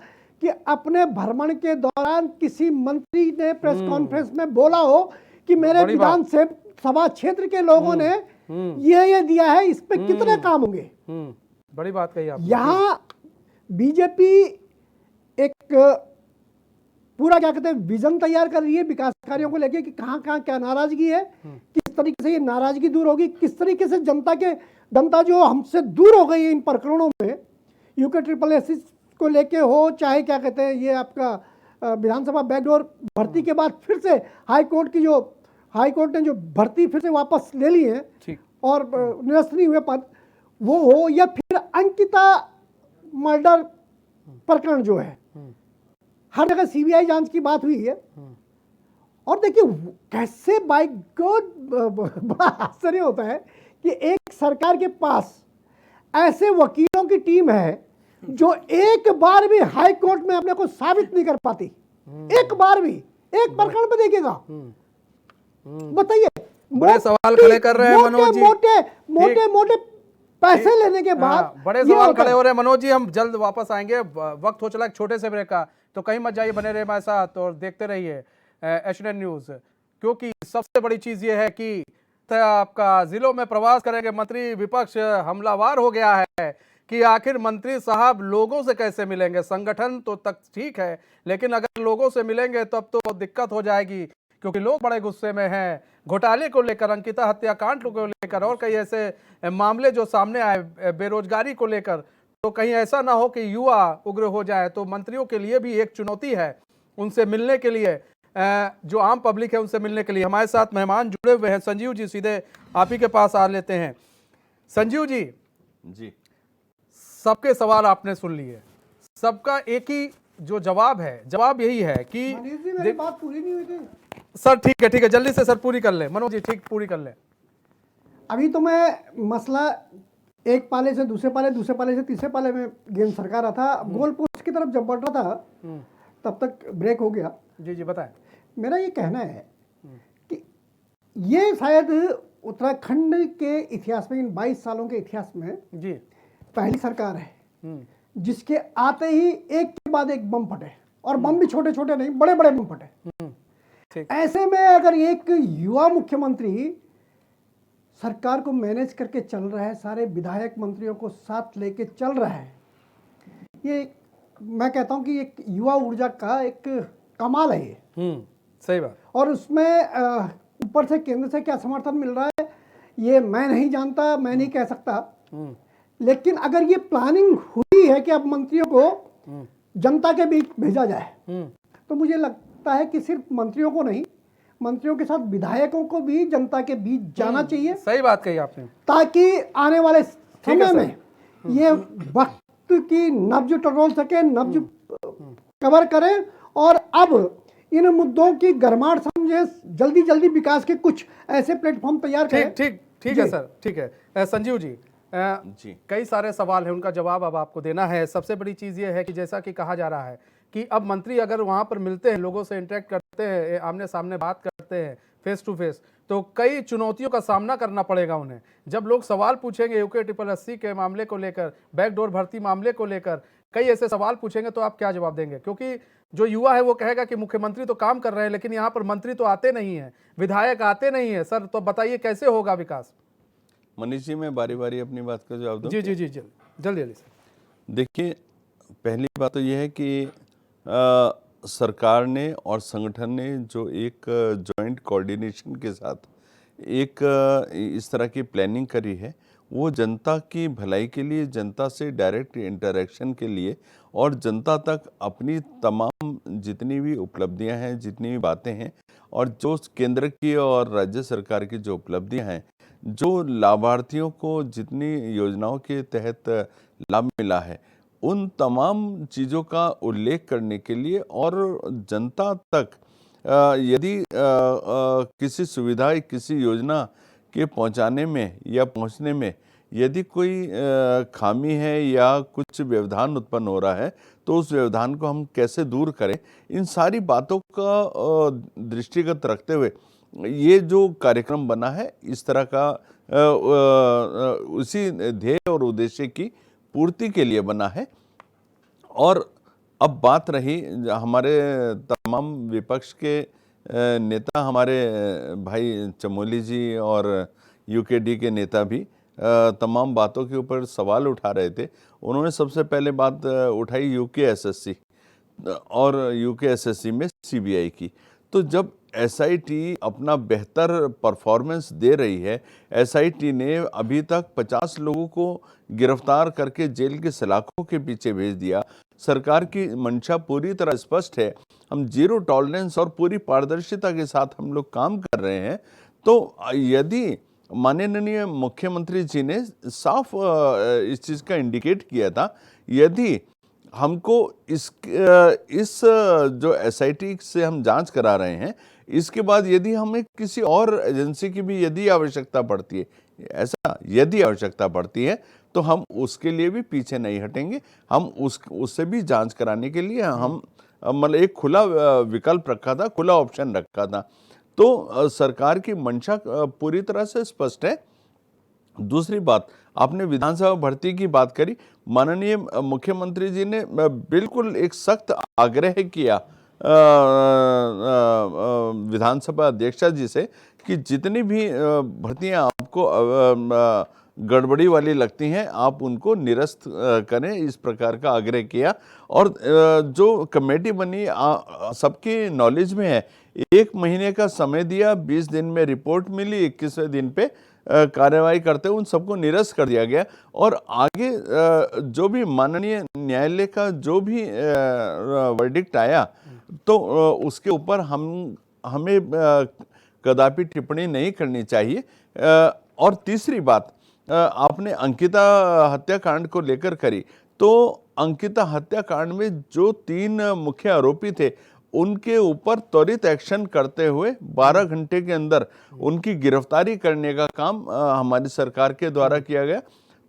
कि अपने भ्रमण के दौरान किसी मंत्री ने प्रेस कॉन्फ्रेंस में बोला हो कि मेरे विधान सभा क्षेत्र के लोगों ने ये दिया है, इस पे कितने काम होंगे। बड़ी बात कही आपने। यहां बीजेपी एक पूरा क्या कहते हैं विजन तैयार कर रही है विकास कार्यों को लेकर कि कहां कहां क्या नाराजगी है, किस तरीके से ये नाराजगी दूर होगी, किस तरीके से जनता जो हमसे दूर हो गई है इन प्रकरणों में, यूके SSS को लेके हो, चाहे क्या कहते हैं ये आपका विधानसभा बैकडोर भर्ती के बाद फिर से हाई कोर्ट ने जो भर्ती फिर से वापस ले ली है और निरस्त नहीं हुए पद वो हो, या फिर अंकिता मर्डर प्रकरण जो है, हर जगह CBI जांच की बात हुई है। और देखिए कैसे बाय गॉड बड़ा आश्चर्य होता है कि एक सरकार के पास ऐसे वकीलों की टीम है जो एक बार भी हाई कोर्ट में अपने को साबित नहीं कर पाती, एक बार भी, एक प्रकरण पे देखिएगा। बताइए, बड़े सवाल खड़े कर रहे हैं मनोज जी, मोटे पैसे लेने के बाद बड़े सवाल खड़े हो रहे हैं मनोज जी। हम जल्द वापस आएंगे, वक्त हो चला एक छोटे से ब्रेक का, तो कहीं मत जाइए, बने रहिए हमारे साथ और देखते रहिए HNN न्यूज, क्योंकि सबसे बड़ी चीज ये है कि आपका जिलों में प्रवास करेंगे मंत्री। विपक्ष हमलावार हो गया है कि आखिर मंत्री साहब लोगों से कैसे मिलेंगे। संगठन तो तक ठीक है, लेकिन अगर लोगों से मिलेंगे तब तो दिक्कत हो जाएगी, क्योंकि लोग बड़े गुस्से में हैं घोटाले को लेकर, अंकिता हत्याकांड को लेकर और कई ऐसे मामले जो सामने आए बेरोजगारी को लेकर। तो कहीं ऐसा ना हो कि युवा उग्र हो जाए। तो मंत्रियों के लिए भी एक चुनौती है उनसे मिलने के लिए, जो आम पब्लिक है उनसे मिलने के लिए। हमारे साथ मेहमान जुड़े हुए हैं। संजीव जी, सीधे आप ही के पास आ लेते हैं। संजीव जी, सबके सवाल आपने सुन लिए, सबका एक ही जो जवाब है, जवाब यही है कि मेरी बात पूरी नहीं हुई थी सर। ठीक है, जल्दी से सर पूरी कर ले मनोज जी, ठीक पूरी कर ले। अभी तो मैं मसला एक पाले से दूसरे पाले से तीसरे पाले में गेंद सरका रहा था। गोल पोस्ट की तरफ जब बढ़ रहा था तब तक ब्रेक हो गया। जी बताएं। मेरा ये कहना है कि ये शायद उत्तराखंड के इतिहास में, इन 22 सालों के इतिहास में जी पहली सरकार है जिसके आते ही एक के बाद एक बम फटे, और बम भी छोटे छोटे नहीं, बड़े बड़े बम फटे। ऐसे में अगर एक युवा मुख्यमंत्री सरकार को मैनेज करके चल रहा है, सारे विधायक मंत्रियों को साथ लेके चल रहा है, ये मैं कहता हूं कि एक युवा ऊर्जा का एक कमाल है ये। सही बात। और उसमें ऊपर से केंद्र से क्या समर्थन मिल रहा है ये मैं नहीं जानता, मैं नहीं कह सकता, लेकिन अगर ये प्लानिंग हुई है कि अब मंत्रियों को जनता के बीच भेजा जाए, तो मुझे लगता है कि सिर्फ मंत्रियों को नहीं, मंत्रियों के साथ विधायकों को भी जनता के बीच जाना चाहिए। सही बात कही आपने, ताकि आने वाले समय में ये वक्त की नब्ज टटोल सके, नब्ज कवर करें, और अब इन मुद्दों की गरमाड़ समझे, जल्दी जल्दी विकास के कुछ ऐसे प्लेटफॉर्म तैयार करें। ठीक है सर, ठीक है। संजीव जी, कई सारे सवाल हैं, उनका जवाब अब आपको देना है। सबसे बड़ी चीज़ ये है कि जैसा कि कहा जा रहा है कि अब मंत्री अगर वहाँ पर मिलते हैं, लोगों से इंटरेक्ट करते हैं, आमने सामने बात करते हैं, फेस टू फेस, तो कई चुनौतियों का सामना करना पड़ेगा उन्हें। जब लोग सवाल पूछेंगे यूके 888 के मामले को लेकर, बैकडोर भर्ती मामले को लेकर, कई ऐसे सवाल पूछेंगे, तो आप क्या जवाब देंगे? क्योंकि जो युवा है वो कहेगा कि मुख्यमंत्री तो काम कर रहे हैं, लेकिन यहाँ पर मंत्री तो आते नहीं हैं, विधायक आते नहीं हैं। सर, तो बताइए कैसे होगा विकास? मनीष जी, मैं बारी बारी अपनी बात का जवाब दूं? जी जी जी, जल्दी जल्दी सर। देखिए, पहली बात तो यह है कि सरकार ने और संगठन ने जो एक जॉइंट कोऑर्डिनेशन के साथ एक इस तरह की प्लानिंग करी है, वो जनता की भलाई के लिए, जनता से डायरेक्ट इंटरेक्शन के लिए और जनता तक अपनी तमाम जितनी भी उपलब्धियां हैं, जितनी भी बातें हैं और जो केंद्र की और राज्य सरकार की जो उपलब्धियां हैं, जो लाभार्थियों को जितनी योजनाओं के तहत लाभ मिला है, उन तमाम चीज़ों का उल्लेख करने के लिए और जनता तक यदि किसी सुविधा, किसी योजना के पहुंचाने में या पहुंचने में यदि कोई खामी है या कुछ व्यवधान उत्पन्न हो रहा है, तो उस व्यवधान को हम कैसे दूर करें, इन सारी बातों का दृष्टिगत रखते हुए ये जो कार्यक्रम बना है, इस तरह का उसी ध्येय और उद्देश्य की पूर्ति के लिए बना है। और अब बात रही हमारे तमाम विपक्ष के नेता, हमारे भाई चमोली जी और यूकेडी के नेता भी तमाम बातों के ऊपर सवाल उठा रहे थे। उन्होंने सबसे पहले बात उठाई यूकेएसएससी और यूकेएसएससी में सीबीआई की। तो जब एसआईटी अपना बेहतर परफॉर्मेंस दे रही है, एसआईटी ने अभी तक 50 लोगों को गिरफ्तार करके जेल के सलाखों के पीछे भेज दिया, सरकार की मंशा पूरी तरह स्पष्ट है, हम जीरो टॉलरेंस और पूरी पारदर्शिता के साथ हम लोग काम कर रहे हैं। तो यदि माननीय मुख्यमंत्री जी ने साफ इस चीज़ का इंडिकेट किया था, यदि हमको इस जो एसआईटी से हम जांच करा रहे हैं, इसके बाद यदि हमें किसी और एजेंसी की भी यदि आवश्यकता पड़ती है, ऐसा यदि आवश्यकता पड़ती है, तो हम उसके लिए भी पीछे नहीं हटेंगे। हम उससे भी जांच कराने के लिए हम मतलब एक खुला विकल्प रखा था, खुला ऑप्शन रखा था। तो सरकार की मंशा पूरी तरह से स्पष्ट है। दूसरी बात, आपने विधानसभा भर्ती की बात करी, माननीय मुख्यमंत्री जी ने बिल्कुल एक सख्त आग्रह किया विधानसभा अध्यक्षा जी से कि जितनी भी भर्तियां आपको गड़बड़ी वाली लगती हैं, आप उनको निरस्त करें, इस प्रकार का आग्रह किया। और जो कमेटी बनी सबकी नॉलेज में है, 1 महीने का समय दिया, 20 दिन में रिपोर्ट मिली, 21वें दिन पे कार्रवाई करते हुए उन सबको निरस्त कर दिया गया। और आगे जो भी माननीय न्यायालय का जो भी वर्डिक्ट आया, तो उसके ऊपर हमें कदापि टिप्पणी नहीं करनी चाहिए। और तीसरी बात आपने अंकिता हत्याकांड को लेकर करी, तो अंकिता हत्याकांड में जो 3 मुख्य आरोपी थे, उनके ऊपर त्वरित एक्शन करते हुए 12 घंटे के अंदर उनकी गिरफ्तारी करने का काम हमारी सरकार के द्वारा किया गया।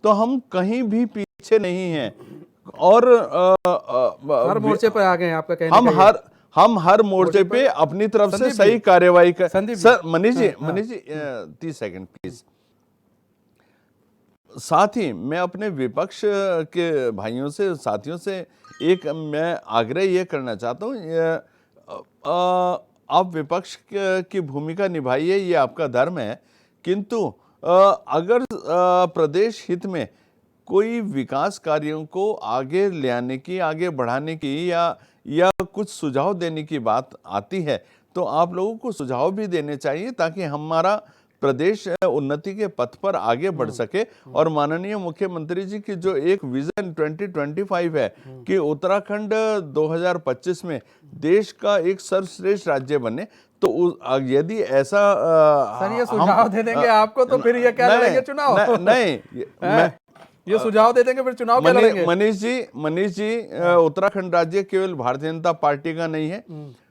तो हम कहीं भी पीछे नहीं हैं और हर मोर्चे पर आ गए हैं, आपका कहना है। हम हर मोर्चे पे अपनी तरफ से सही कार्यवाही कर। Sir Manish ji, 30 second please. साथ ही मैं अपने विपक्ष के भाइयों से, साथियों से एक मैं आग्रह ये करना चाहता हूँ, आप विपक्ष की भूमिका निभाइए, ये आपका धर्म है, किंतु अगर प्रदेश हित में कोई विकास कार्यों को आगे ले आने की, आगे बढ़ाने की या कुछ सुझाव देने की बात आती है, तो आप लोगों को सुझाव भी देने चाहिए ताकि हमारा प्रदेश उन्नति के पथ पर आगे बढ़ सके। और माननीय मुख्यमंत्री जी की जो एक विजन 2025 है कि उत्तराखंड 2025 में देश का एक सर्वश्रेष्ठ राज्य बने, तो यदि ऐसा सर ये सुझाव दे देंगे आपको, तो फिर ये क्या लड़ेंगे चुनाव? नहीं, ये सुझाव दे देंगे फिर चुनाव क्या लड़ेंगे? मनीष जी, उत्तराखंड राज्य केवल भारतीय जनता पार्टी का नहीं है,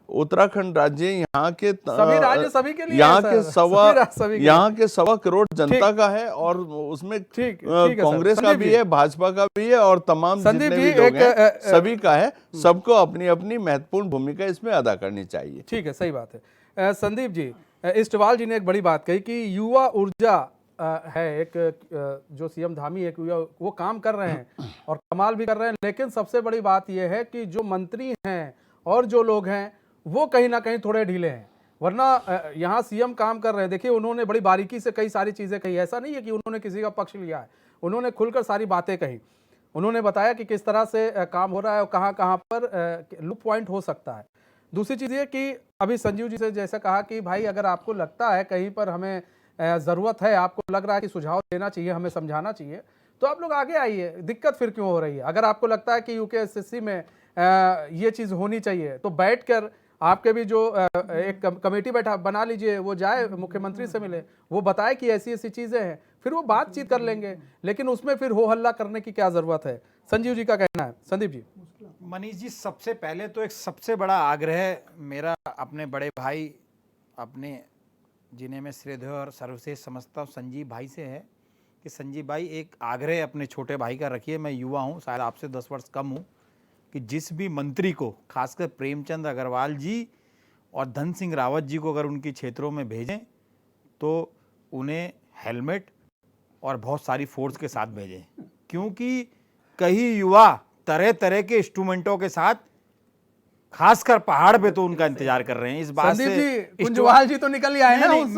उत्तराखंड राज्य यहाँ के सभी राज्य सभी के लिए यहाँ है के सर, सवा सभी राज्य सभी के लिए। यहाँ के 1.25 करोड़ जनता का है और उसमें ठीक है सर। कांग्रेस का संदीप भी जी। है, भाजपा का भी है और तमाम संदीप जितने जी, भी लोग एक, हैं सभी का है। सबको अपनी अपनी महत्वपूर्ण भूमिका इसमें अदा करनी चाहिए। ठीक है, सही बात है। संदीप जी, इस्टवाल जी ने एक बड़ी बात कही कि युवा ऊर्जा है एक, जो सीएम धामी एक वो काम कर रहे हैं और कमाल भी कर रहे हैं, लेकिन सबसे बड़ी बात यह है कि जो मंत्री हैं और जो लोग हैं वो कहीं ना कहीं थोड़े ढीले हैं, वरना यहाँ सीएम काम कर रहे हैं। देखिए, उन्होंने बड़ी बारीकी से कई सारी चीज़ें कही, ऐसा नहीं है कि उन्होंने किसी का पक्ष लिया है, उन्होंने खुलकर सारी बातें कही। उन्होंने बताया कि किस तरह से काम हो रहा है और कहाँ कहाँ पर लुक पॉइंट हो सकता है। दूसरी चीज़ ये कि अभी संजीव जी से जैसा कहा कि भाई अगर आपको लगता है कहीं पर हमें ज़रूरत है, आपको लग रहा है कि सुझाव देना चाहिए, हमें समझाना चाहिए, तो आप लोग आगे आइए। दिक्कत फिर क्यों हो रही है? अगर आपको लगता है कि यूकेएसएससी में ये चीज़ होनी चाहिए तो बैठकर आपके भी जो एक कमेटी बना लीजिए, वो जाए मुख्यमंत्री से मिले, वो बताए कि ऐसी ऐसी चीज़ें हैं, फिर वो बातचीत कर लेंगे। लेकिन उसमें फिर हो हल्ला करने की क्या ज़रूरत है? संजीव जी का कहना है। संदीप जी। मनीष जी, सबसे पहले तो एक सबसे बड़ा आग्रह मेरा अपने बड़े भाई, अपने जिन्हें मैं श्रद्धेय और सर्वश्रेष्ठ समझता हूँ, संजीव भाई से है कि संजीव भाई एक आग्रह अपने छोटे भाई का रखिए। मैं युवा हूँ, शायद आपसे 10 वर्ष कम हूँ, कि जिस भी मंत्री को, खासकर प्रेमचंद अग्रवाल जी और धन सिंह रावत जी को अगर उनकी क्षेत्रों में भेजें तो उन्हें हेलमेट और बहुत सारी फोर्स के साथ भेजें, क्योंकि कई युवा तरह तरह के इंस्ट्रूमेंटों के साथ, खासकर पहाड़ पे, तो उनका इंतजार कर रहे हैं। इस बात संदीप से जी, कुंजवाल जी तो निकल ही आए ना उन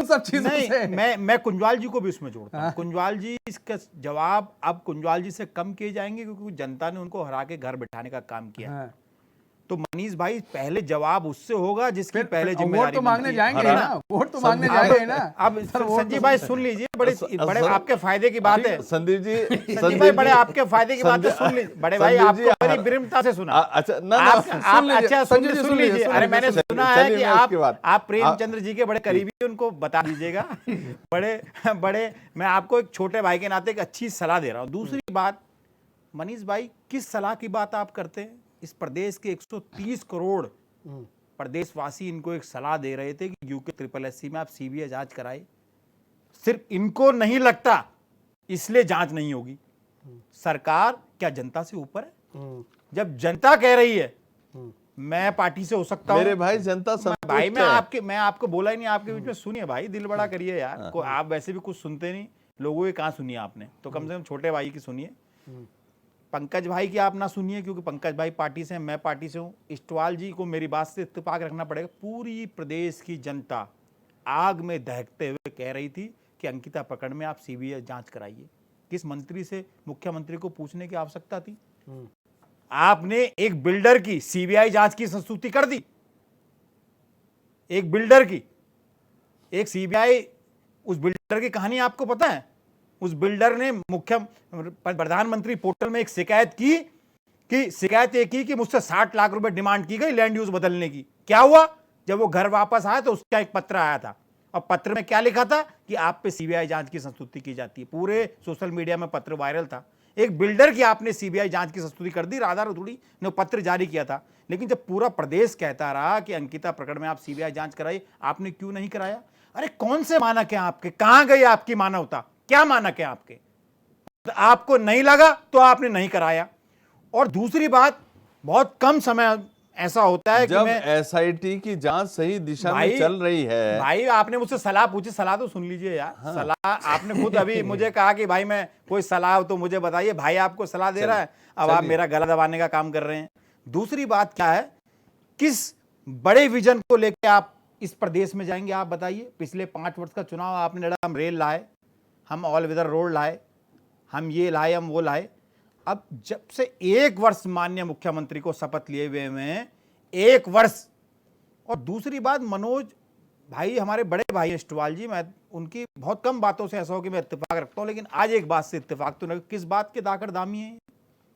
सब चीजों से। मैं कुंजवाल जी को भी उसमें जोड़ता हूं। कुंजवाल जी, इसका जवाब अब कुंजवाल जी से कम किए जाएंगे क्योंकि जनता ने उनको हरा के घर बिठाने का काम किया। तो मनीष भाई, पहले जवाब उससे होगा जिसकी पहले जिम्मेदारी। वोट तो मांगने जाएंगे ना, वोट तो मांगने जाएंगे ना। अब संजीव भाई सुन लीजिए, बड़े आपके फायदे की बात है। संदीप जी, संजीव भाई, बड़े आपके फायदे की बात है, सुन लीजिए। बड़े भाई, आपको बड़ी विनम्रता से सुना। अच्छा, अच्छा, सुन लीजिए। अरे मैंने सुना है कि आप प्रेमचंद्र जी के बड़े करीबी, उनको बता दीजिएगा। बड़े मैं आपको एक छोटे भाई के नाते एक अच्छी सलाह दे रहा हूँ। दूसरी बात, मनीष भाई, किस सलाह की बात आप करते हैं? इस प्रदेश के 130 करोड़ प्रदेशवासी इनको एक सलाह दे रहे थे कि यूके में आप सीबीआई जांच कराए। सिर्फ इनको नहीं लगता इसलिए जांच नहीं होगी। सरकार क्या जनता से ऊपर है? जब जनता कह रही है मैं पार्टी से हो सकता हूं, मेरे भाई, जनता संतुष्ट भाई है। मैं आपको बोला ही नहीं, आपके बीच में सुनिए भाई, दिल बड़ा करिए यार। आप वैसे भी कुछ सुनते नहीं, लोगों की कहां सुनिए आपने, तो कम से कम छोटे भाई की सुनिए। पंकज भाई की आप ना सुनिए क्योंकि पंकज भाई पार्टी से हैं, मैं पार्टी से हूं। इस्टवाल जी को मेरी बात से इत्तेफाक रखना पड़ेगा। पूरी प्रदेश की जनता आग में दहकते हुए कह रही थी कि अंकिता प्रकरण में आप सीबीआई जांच कराइए। किस मंत्री से मुख्यमंत्री को पूछने की आवश्यकता थी? आपने एक बिल्डर की सीबीआई जांच की संस्तुति कर दी। एक बिल्डर की, एक सीबीआई, उस बिल्डर की कहानी आपको पता है? उस बिल्डर ने प्रधानमंत्री पोर्टल में एक शिकायत की कि मुझसे 60 लाख रुपए डिमांड की गई लैंड यूज बदलने की। क्या हुआ? जब वो घर वापस आया तो उसका एक पत्र आया था, और पत्र में क्या लिखा था कि आप पे सीबीआई जांच की संस्तुति की जाती है। पूरे सोशल मीडिया में पत्र वायरल था। एक बिल्डर की आपने सीबीआई जांच की संस्तुति कर दी, राधा रतूड़ी ने पत्र जारी किया था। लेकिन जब पूरा प्रदेश कहता रहा कि अंकिता प्रकरण में आप सीबीआई जांच कराइए, आपने क्यों नहीं कराया? अरे कौन से मानक है आपके? कहां गई आपकी मानवता? क्या मानक है आपके? आपको नहीं लगा तो आपने नहीं कराया। और दूसरी बात, बहुत कम समय ऐसा होता है जब कि मैं एसआईटी की जांच सही दिशा में चल रही है। भाई आपने मुझसे सलाह पूछी, सलाह तो सुन लीजिए यार। हाँ। सलाह आपने खुद अभी मुझे कहा कि भाई मैं कोई सलाह तो मुझे बताइए। भाई आपको सलाह दे रहा है, अब आप मेरा गला दबाने का काम कर रहे हैं। दूसरी बात क्या है, किस बड़े विजन को लेकर आप इस प्रदेश में जाएंगे? आप बताइए। पिछले 5 वर्ष का चुनाव आपने लड़ा, हम रेल लाए, हम ऑल वेदर रोड लाए, हम ये लाए, हम वो लाए। अब जब से 1 वर्ष माननीय मुख्यमंत्री को शपथ लिए हुए में 1 वर्ष। और दूसरी बात, मनोज भाई हमारे बड़े भाई इस्टवाल जी, मैं उनकी बहुत कम बातों से ऐसा हो कि मैं इत्तेफाक रखता हूं, लेकिन आज एक बात से इत्तेफाक तो नहीं। किस बात के दाकड़ दामी है?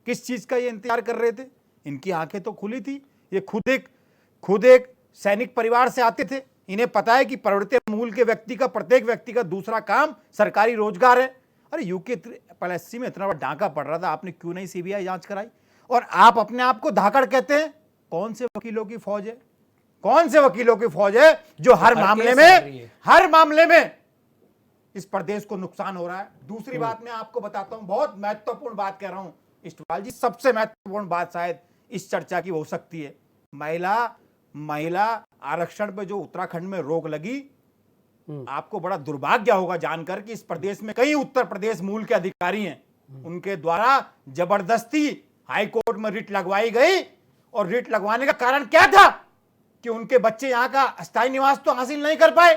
किस चीज का ये इंतजार कर रहे थे? इनकी आंखें तो खुली थी। ये खुद एक सैनिक परिवार से आते थे। इन्हें पता है कि प्रवृत्ति मूल के व्यक्ति का, प्रत्येक व्यक्ति का दूसरा काम सरकारी रोजगार है। अरे यूके में इतना बड़ा डांका पड़ रहा था, आपने क्यों नहीं सीबीआई जांच कराई? और आप अपने आप को धाकड़ कहते हैं। कौन से वकीलों की फौज है? कौन से वकीलों की फौज है जो हर हर मामले केस लड़ रही में है। हर मामले में इस प्रदेश को नुकसान हो रहा है। दूसरी बात मैं आपको बताता हूं, बहुत महत्वपूर्ण बात कह रहा हूं इस्टवाल जी, सबसे महत्वपूर्ण बात शायद इस चर्चा की हो सकती है। महिला आरक्षण पे जो उत्तराखंड में रोक लगी, आपको बड़ा दुर्भाग्य होगा जानकर कि इस प्रदेश में कई उत्तर प्रदेश मूल के अधिकारी हैं, उनके द्वारा जबरदस्ती हाई कोर्ट में रिट लगवाई गई। और रिट लगवाने का कारण क्या था कि उनके बच्चे यहां का अस्थायी निवास तो हासिल नहीं कर पाए।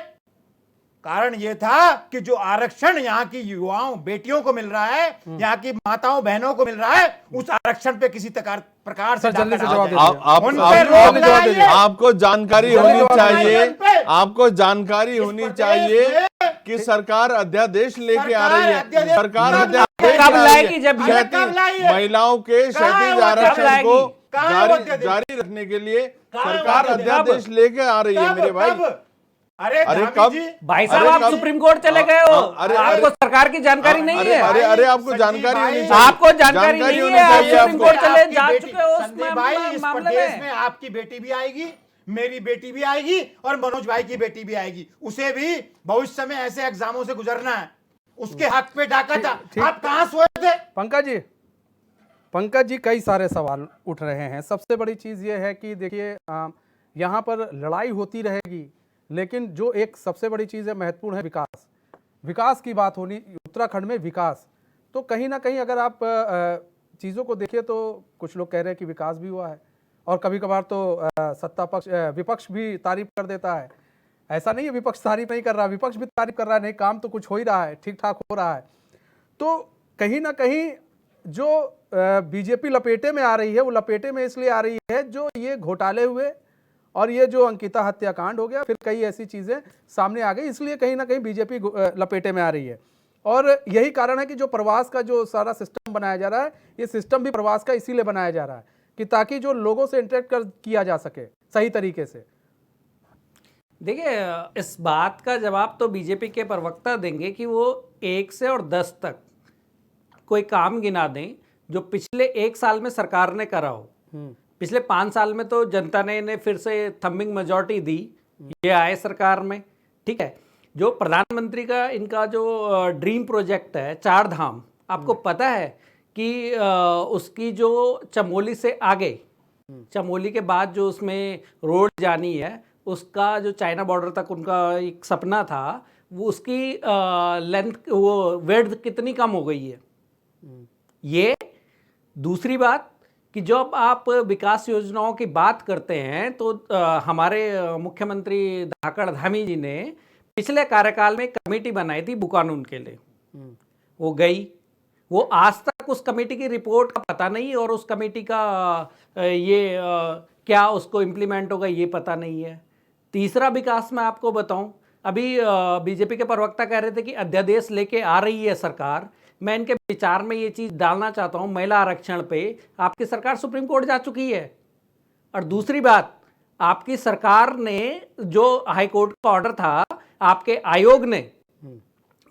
कारण यह था कि जो आरक्षण यहाँ की युवाओं बेटियों को मिल रहा है, यहाँ की माताओं बहनों को मिल रहा है, उस आरक्षण पे किसी प्रकार से सर, जल्दी से डाका जवाब डाला दीजिए। जाए। उन पे रोक लगाइए। आपको जानकारी जल्दी होनी जवाब चाहिए, दीजिए। आपको जानकारी होनी प्रदेश चाहिए में कि सरकार अध्यादेश लेके आ रही है। अध्यादेश सरकार कब अध्यादेश कब ला रही लाएगी है। जब ये- क्षैतिज कब लाई है? महिलाओं के कहाँ है क्षैतिज वो आरक्षण अध्यादेश? को कहाँ है वो जारी अध्यादेश? जारी रखने के लिए कहाँ है वो सरकार अध्यादेश? अध्यादेश लेके आ रही है मेरे भाई। अरे अरे धामी कब? जी, भाई साहब अरे आप कब- सुप्रीम कोर्ट चले गए हो, अरे- आपको अरे- सरकार की जानकारी नहीं अरे है। अरे आपको संजीव जानकारी भाई, होनी चाहिए। आपको जानकारी नहीं होनी है, आप चाहिए सुप्रीम आपको। कोर्ट चले आपकी जा बेटी- चुके हो उस संदीप भाई, इस मामले प्रदेश में। में आपकी बेटी भी आएगी, मेरी बेटी भी आएगी और मनोज भाई की बेटी भी आएगी। उसे भी भविष्य में ऐसे एग्जामों से गुजरना है। उसके हक पे डाका था। आप कहां सोए थे? पंकज जी कई सारे सवाल उठ रहे हैं। सबसे बड़ी चीज़ ये है कि देखिए यहाँ पर लड़ाई होती रहेगी, लेकिन जो एक सबसे बड़ी चीज़ है, महत्वपूर्ण है विकास। विकास की बात होनी, उत्तराखंड में विकास। तो कहीं ना कहीं अगर आप चीज़ों को देखिए तो कुछ लोग कह रहे हैं कि विकास भी हुआ है, और कभी कभार तो सत्ता पक्ष विपक्ष भी तारीफ कर देता है। ऐसा नहीं है विपक्ष तारीफ नहीं कर रहा, विपक्ष भी तारीफ कर रहा है, नहीं काम तो कुछ हो ही रहा है, ठीक ठाक हो रहा है। तो कहीं ना कहीं जो बीजेपी लपेटे में आ रही है, वो लपेटे में इसलिए आ रही है जो ये घोटाले हुए और ये जो अंकिता हत्याकांड हो गया, फिर कई ऐसी चीज़ें सामने आ गई, इसलिए कहीं ना कहीं बीजेपी लपेटे में आ रही है। और यही कारण है कि जो प्रवास का जो सारा सिस्टम बनाया जा रहा है, ये सिस्टम भी प्रवास का इसीलिए बनाया जा रहा है कि ताकि जो लोगों से इंटरेक्ट किया जा सके सही तरीके से। देखिए, इस बात का जवाब तो बीजेपी के प्रवक्ता देंगे कि वो 1 से और 10 तक कोई काम गिना दें जो पिछले 1 साल में सरकार ने करा हो। पिछले 5 साल में तो जनता ने फिर से थम्बिंग मेजॉरिटी दी, ये आए सरकार में, ठीक है। जो प्रधानमंत्री का इनका जो ड्रीम प्रोजेक्ट है 4 धाम, आपको पता है कि उसकी जो चमोली से आगे, चमोली के बाद जो उसमें रोड जानी है, उसका जो चाइना बॉर्डर तक उनका एक सपना था, वो उसकी लेंथ, वो विड्थ कितनी कम हो गई है। ये दूसरी बात कि जब आप विकास योजनाओं की बात करते हैं तो हमारे मुख्यमंत्री धाकड़ धामी जी ने पिछले कार्यकाल में कमेटी बनाई थी बुकानून के लिए, वो गई, वो आज तक उस कमेटी की रिपोर्ट का पता नहीं, और उस कमेटी का क्या उसको इम्प्लीमेंट होगा ये पता नहीं है। तीसरा विकास मैं आपको बताऊं, अभी बीजेपी के प्रवक्ता कह रहे थे कि अध्यादेश लेके आ रही है सरकार। मैं इनके विचार में ये चीज़ डालना चाहता हूं, महिला आरक्षण पे आपकी सरकार सुप्रीम कोर्ट जा चुकी है। और दूसरी बात, आपकी सरकार ने जो हाई कोर्ट का ऑर्डर था, आपके आयोग ने,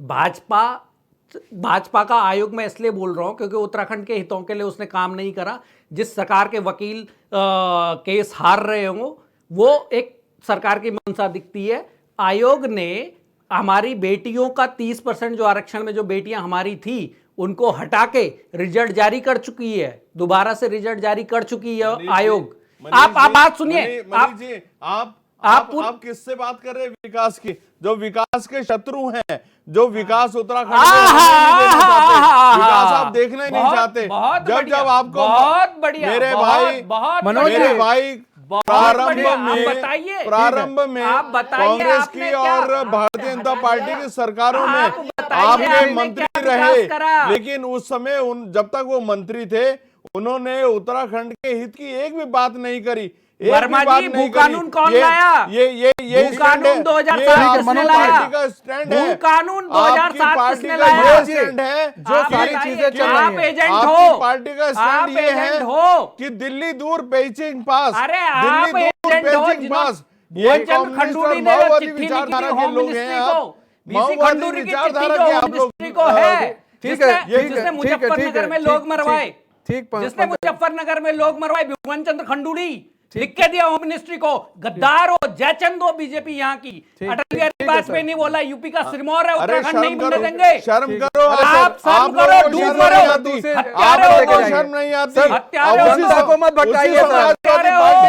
भाजपा का आयोग मैं इसलिए बोल रहा हूं क्योंकि उत्तराखंड के हितों के लिए उसने काम नहीं करा। जिस सरकार के वकील केस हार रहे हों, वो एक सरकार की मंशा दिखती है। आयोग ने हमारी बेटियों का 30% जो आरक्षण में जो बेटियां हमारी थी उनको हटा के रिजल्ट जारी कर चुकी है, दोबारा से रिजल्ट जारी कर चुकी है आयोग। आप बात सुनिए, आप किससे बात कर रहे हैं? विकास की, जो विकास के शत्रु हैं, जो विकास उत्तराखंड में विकास आप देखना ही नहीं चाहते। जब आपको बहुत बढ़िया, मेरे भाई मेरे भाई प्रारंभ में कांग्रेस की और भारतीय जनता पार्टी की सरकारों में आपके मंत्री रहे, लेकिन उस समय जब तक वो मंत्री थे उन्होंने उत्तराखंड के हित की एक भी बात नहीं करी। वर्मा जी, भू कानून कौन लाया? ये भू कानून 2007 किसने लाया? भू कानून 2007 किसने लाया? जो सारी चीजें चल रही आप हैं, एजेंट हो, पार्टी का आप स्टैंड ये है एजेंट हो कि दिल्ली दूर बेइजिंग पास, अरे आप दिल्ली दूर एजेंट हो, बेइजिंग पास। ये भूपेंद्र खंडूरी ने माओवादी चिट्ठी लिखी विचारधारा थी के होम लोग हैं मिनिस्ट्री आप। को, बीसी माओवादी खंडूरी की चिट्ठी विचारधारा जो के होम आप लोग मिनिस्ट्री को है, ठीक है, जिसने मुजफ्फरनगर में लोग मरवाए, ठीक जिसने मुजफ्फरनगर में लोग मरवाए, भुवन चंद्र खंडूरी, लिख के दिया होम मिनिस्ट्री को, गद्दार हो, जयचंद हो बीजेपी यहाँ की। अटल बिहारी वाजपेयी नहीं बोला यूपी का सिरमौर है, उत्तराखंड नहीं बनने देंगे। शर्म करो, आप शर्म करो, डूब मरो। आपको शर्म नहीं आती। जनता को मत भटकाइए सर,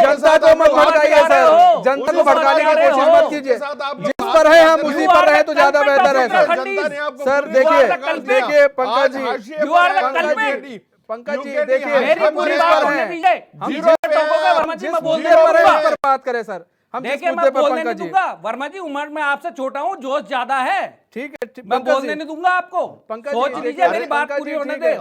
जनता को मत भटकाइए सर, जनता को भटकाने की कोशिश मत कीजिए। जिस पर है हम उसी पर रहे तो ज्यादा बेहतर है सर। सर देखिए पंकज जी देखिए, मेरी पूरी बात होने दीजिए। हम जिस जीरो टोकोगे वर्मा जी, मैं बोलने नहीं पर दूंगा। पर बात करें सर, हम जिस देखिए मुद्दे मैं पर बोलने नहीं पंकज जी, दूंगा। वर्मा जी उम्र में आपसे छोटा हूँ, जोश ज्यादा है, ठीक है मैं पंकज बोलने जी, नहीं दूंगा आपको। पंकज सोच जी, लीजिए, मेरी अरे बात पंकज पूरी जी, होने ठीक दे। है।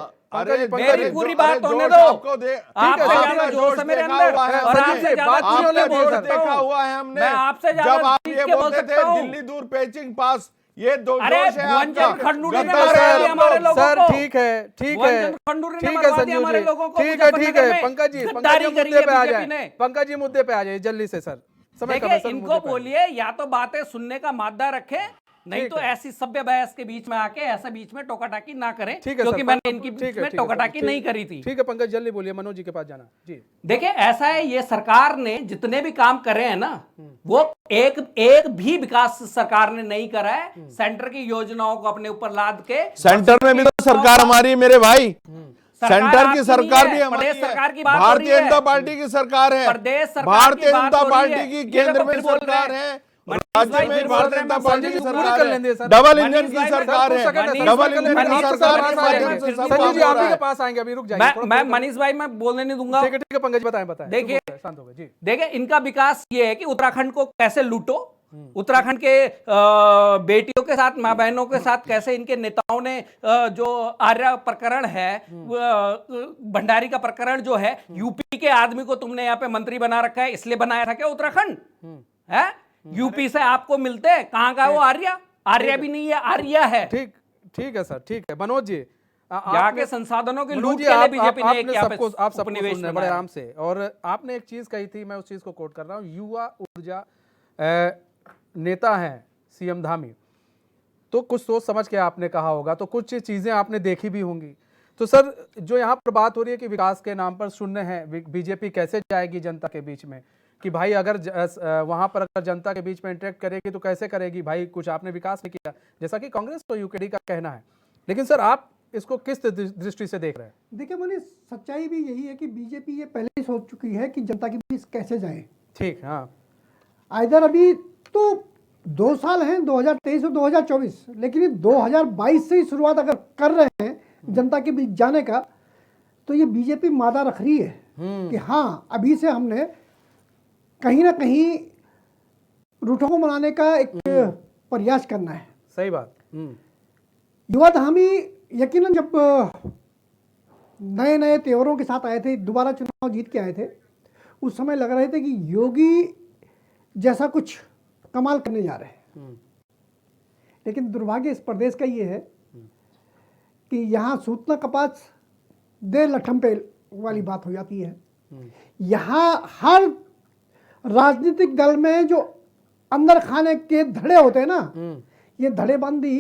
पंकज मेरी पूरी बात होने दो। आपसे ज्यादा जोश है मेरे अंदर, और आपसे ज्यादा बात नहीं होने बोल दो सकता देखा हूँ। हुआ है हमने। मैं आपसे जब ज्यादा आप जीत ये के बोल बोलते सकता थे हूँ। दिल्ली दूर पेचिंग पास, ये दो अरे जोश है भुवनचंद आपका। खंडूरी ने गद्दार मरवा है दिया आप हमारे लोग। लोगों सर को। ठीक है भुवनचंद खंडूरी ने ठीक है मरवा दिया संजू हमारे जी, लोगों को ठीक है मुजफ्फरनगर में। पंकज जी गद्दारी करी मुद्दे है पे आ बीजेपी ने। जाए, पंकज जी मुद्दे पे आ जाए जल्दी से सर, समय कम है देखिए सर, इनको मुद्दे पे आ जाइए। बोलिए या तो बातें सुनने का मादा रखे, नहीं ठीक तो है। ऐसी सभ्य बहस के बीच में आके ऐसे बीच में टोकाटाकी ना करें, ठीक है क्योंकि सर, मैंने इनकी ठीक बीच है, में ठीक है, टोकाटाकी ठीक- नहीं करी थी। ठीक है पंकज जल्दी बोलिए, मनोज जी के पास जाना जी। देखिए ऐसा है, ये सरकार ने जितने भी काम करे हैं ना, वो एक भी विकास सरकार ने नहीं करा है। सेंटर की योजनाओं को अपने ऊपर लाद के, सेंटर में भी तो सरकार हमारी है मेरे भाई, सरकार सेंटर आपकी की सरकार नहीं भी है, हमारी प्रदेश है। सरकार की बात हो भारतीय रही है। जनता पार्टी की सरकार है, प्रदेश सरकार भारतीय की बात जनता हो रही पार्टी है। की ये केंद्र देखो में फिर बोल सरकार रहे हैं। है, मनीष राज्य भाई में फिर बोल भारतीय रहे हैं, जनता मैं पार्टी संजय की जी पूरी सरकार कर लेंगे है, सर। डबल मनीष इंजन की भाई, मैं सरकार कुछ है, सेकंड है, डबल मनीष इंजन भाई, की मनीष सरकार भाई, के मनीष माध्यम भाई, से फिर सब भी संजू काम जी हो आप रहा ही के है। पास आएंगे, अभी रुक जाइए थोड़ा- मैं थोड़ा- मनीष भाई मैं बोलने नहीं दूंगा। ठीक है पंकज बताएं बताएं, देखिए- चुप हो गए, शांत हो गए जी। देखिए इनका विकास ये है कि उत्तराखंड को कैसे लूटो, उत्तराखंड के बेटियों के साथ, मां बहनों के साथ कैसे इनके नेताओं ने जो आर्या प्रकरण है, भंडारी का प्रकरण जो है, यूपी के आदमी को तुमने यहाँ पे मंत्री बना रखा है, इसलिए बनाया था क्या उत्तराखंड है? यूपी से आपको मिलते हैं, कहां का वो आर्या? आर्या भी नहीं है, आर्या है। ठीक है सर, ठीक है मनोज जी यहाँ के संसाधनों की मनोज लूट जी, के लिए आप बीजेपी ने एक यहाँ पे आप सबको उपनिवेश सुनना है बड़े बनाया। आराम से, और आपने एक चीज कही थी, मैं उस चीज को कोट कर रहा हूँ, युवा ऊर्जा नेता हैं सीएम धामी, तो कुछ सोच समझ के आपने कहा होगा, तो कुछ चीजें आपने देखी भी होंगी। तो सर जो यहाँ पर बात हो रही है कि विकास के नाम पर शून्य है, बीजेपी कैसे जाएगी जनता के बीच में, कि भाई अगर वहां पर अगर जनता के बीच में इंटरेक्ट करेगी तो कैसे करेगी भाई, कुछ आपने विकास नहीं किया, जैसा कि कांग्रेस तो यूकेडी का कहना है। लेकिन सर आप इसको किस दृष्टि से देख रहे हैं? देखिए मनीष, सच्चाई भी यही है कि बीजेपी ये पहले ही सोच चुकी है कि जनता के बीच कैसे जाए। ठीक, हाँ इधर अभी तो 2 साल हैं, 2023 और 2024, लेकिन ये 2022 से ही शुरुआत अगर कर रहे हैं जनता के बीच जाने का, तो ये बीजेपी मादा रख रही है कि हाँ अभी से हमने कहीं ना कहीं रूठों को मनाने का एक प्रयास करना है। सही बात। युवा धामी यकीनन जब नए नए तेवरों के साथ आए थे, दोबारा चुनाव जीत के आए थे, उस समय लग रहे थे कि योगी जैसा कुछ कमाल करने जा रहे हैं। लेकिन दुर्भाग्य इस प्रदेश का ये है कि यहाँ सूतना कपास दे लठम पे वाली बात हो जाती है। यहाँ हर राजनीतिक दल में जो अंदर खाने के धड़े होते हैं ना, ये धड़ेबंदी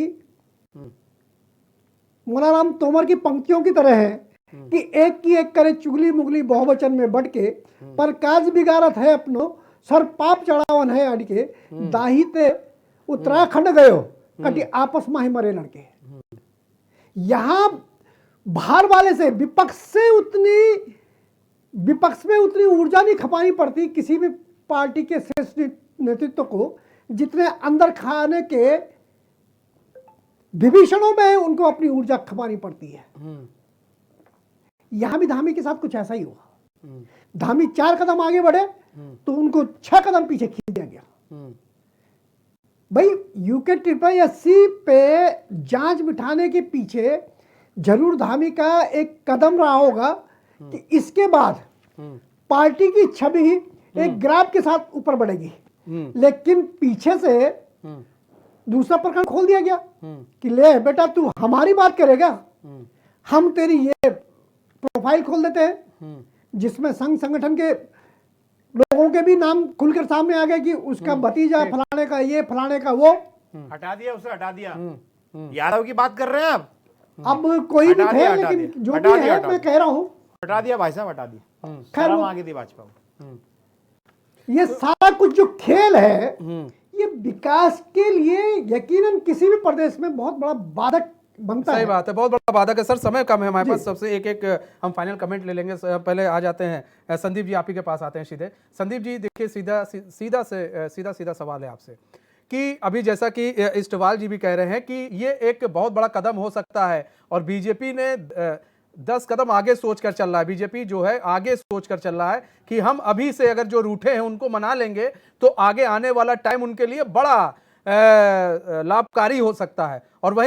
मोनाराम तोमर की पंक्तियों की तरह है कि एक की एक करे चुगली मुगली बहुवचन में बढ़ के, पर काज बिगाड़त है अपनो सर पाप चढ़ावन है अड़के, दाही ते उत्तराखंड गयो कटी आपस में ही मरे लड़के। यहाँ बाहर वाले से विपक्ष में उतनी ऊर्जा नहीं खपानी पड़ती किसी भी पार्टी के श्रेष्ठ नेतृत्व को, जितने अंदर खाने के विभीषणों में उनको अपनी ऊर्जा खपानी पड़ती है। यहां भी धामी के साथ कुछ ऐसा ही हुआ। धामी 4 कदम आगे बढ़े तो उनको 6 कदम पीछे खींच दिया गया। भाई यूके SC पे जांच बिठाने के पीछे जरूर धामी का एक कदम रहा होगा कि इसके बाद पार्टी की छवि एक ग्राफ के साथ ऊपर बढ़ेगी। लेकिन पीछे से दूसरा प्रकरण खोल दिया गया कि ले बेटा तू हमारी बात करेगा, हम तेरी ये प्रोफाइल खोल देते हैं, जिसमें संघ संगठन के लोगों के भी नाम खुलकर सामने आ गए कि उसका भतीजा फलाने का ये फलाने का वो। हटा दिया उसे, हटा दिया। यादव की बात कर रहे हैं आप? अब कोई भी थे, लेकिन जो भी है मैं कह रहा हूँ हटा दिया भाई साहब, हटा दिया। खैर शर्म वो- आ गई थी भाजपा को। ये सारा कुछ जो खेल है ये विकास के लिए यकीनन किसी भी प्रदेश में बहुत बड़ा बाधक बनता सही है। बात है, बहुत बड़ा बाधक है। सर समय कम है हमारे पास, सबसे एक हम फाइनल कमेंट ले लेंगे। पहले आ जाते हैं संदीप जी, आप ही के पास आते हैं सीधे। संदीप जी देखिए, सीधा सवाल है आपसे कि अभी जैसा कि इस्टवाल जी भी कह रहे हैं कि ये एक बहुत बड़ा कदम हो सकता है और बीजेपी ने 10 कदम आगे सोचकर चल रहा है। बीजेपी जो है आगे सोचकर चल रहा है कि हम अभी से अगर जो रूठे हैं उनको मना लेंगे तो आगे आने वाला टाइम उनके लिए बड़ा लाभकारी हो सकता है। और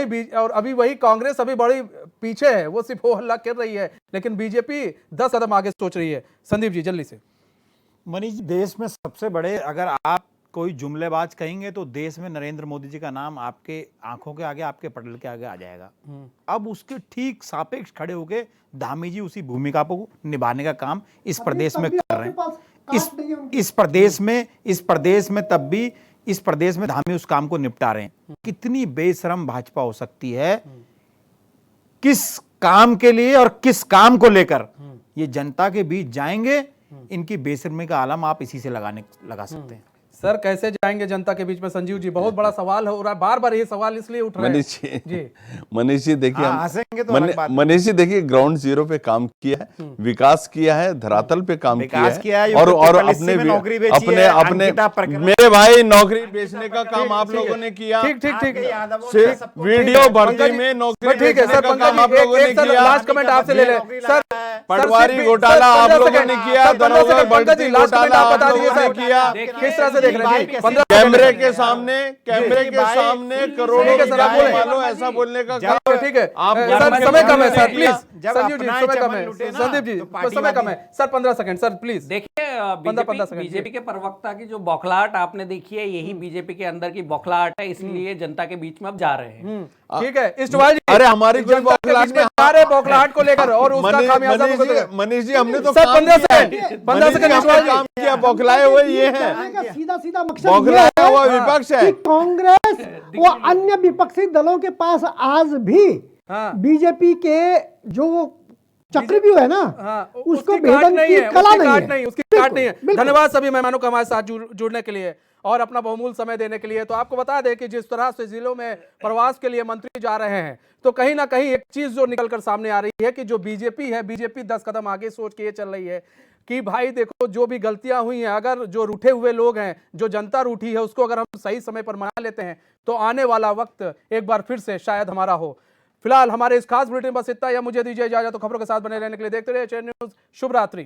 अभी वही कांग्रेस अभी बड़ी पीछे है, वो सिर्फ हो हल्ला कर रही है, लेकिन बीजेपी 10 कदम आगे सोच रही है। संदीप जी जल्दी से। मनीष जी, देश में सबसे बड़े अगर आप कोई जुमलेबाज कहेंगे तो देश में नरेंद्र मोदी जी का नाम आपके आंखों के आगे, आपके पटल के आगे आ जाएगा। अब उसके ठीक सापेक्ष खड़े होके धामी जी उसी भूमिका को निभाने का काम इस प्रदेश में कर रहे हैं। इस प्रदेश में धामी उस काम को निपटा रहे हैं। कितनी बेशरम भाजपा हो सकती है, किस काम के लिए और किस काम को लेकर ये जनता के बीच जाएंगे, इनकी बेशर्मी का आलम आप इसी से लगा सकते हैं। सर कैसे जाएंगे जनता के बीच में? संजीव जी बहुत बड़ा सवाल हो रहा है, बार बार ये सवाल इसलिए उठ रहे हैं। मनीष जी देखिए, हंसेंगे तो अलग बात है। मनीष जी देखिए, ग्राउंड जीरो पे काम किया है, विकास किया है, धरातल पे काम किया है और अपने मेरे भाई नौकरी बेचने का काम आप लोगों ने किया। ठीक वीडियो भर्ती में नौकरी ठीक है सर। बेचने का काम आप लोगों ने किया। लास्ट कमेंट आपसे ले ले सर। पटवारी घोटाला आप लोगों ने किया, दरोगा भर्ती घोटाला आप लोगों ने किया। किस तरह से देख रहे हैं? कैमरे के सामने करोड़ों रुपए मानो, ऐसा बोलने का ठीक है आप सर, समय कम है सर, प्लीज। जब संजीव जी अपना समय कम चमन है, लूटे ना, संदीप जी तो पार्टी समय कम वादी- है सर, 15 सेकंड सर प्लीज। देखिए 15 सेकंड। बीजेपी के प्रवक्ता की जो बौखलाहट आपने देखी है, यही बीजेपी के अंदर की बौखलाहट है, इसलिए जनता के बीच में अब जा रहे हैं। ठीक है इस्टवाल जी, अरे हमारी कोई जनता के बौखलाहट बीच में जा रहे बौखलाहट को लेकर और उसका खामियाजा मनीष जी हमने तो सर काम 15 किया है। सेकंड 15 सेकंड हमने इस्टवाल जी। काम किया, बौखलाए हुए ये हैं। कहने का सीधा सीधा मकसद बौखलाया ये है हुआ विपक्ष है। कि कांग्रेस व अन्य विपक्षी दलों के पास आज भी बीजेपी के जो चक्रव्यूह है ना, उसको उसकी भेदन काट नहीं की है, कला उसकी नहीं काट है। नहीं, उसकी बिल्कुल, काट नहीं है। बिल्कुल। धन्यवाद सभी मेहमानों का हमारे साथ जुड़ने के लिए और अपना बहुमूल्य समय देने के लिए। तो आपको बता दें कि जिस तरह से जिलों में प्रवास के लिए मंत्री जा रहे हैं, तो कहीं ना कहीं एक चीज जो निकलकर सामने आ रही है कि जो बीजेपी है, बीजेपी 10 कदम आगे सोच के ये चल रही है कि भाई देखो जो भी गलतियां हुई हैं, अगर जो रूठे हुए लोग हैं, जो जनता रूठी है, उसको अगर हम सही समय पर मना लेते हैं तो आने वाला वक्त एक बार फिर से शायद हमारा हो। फिलहाल हमारे इस खास बुलेटिन बस इतना ही। मुझे दीजिए इजाजत। तो खबरों के साथ बने रहने के लिए देखते रहिए चैनल न्यूज़। शुभ रात्रि।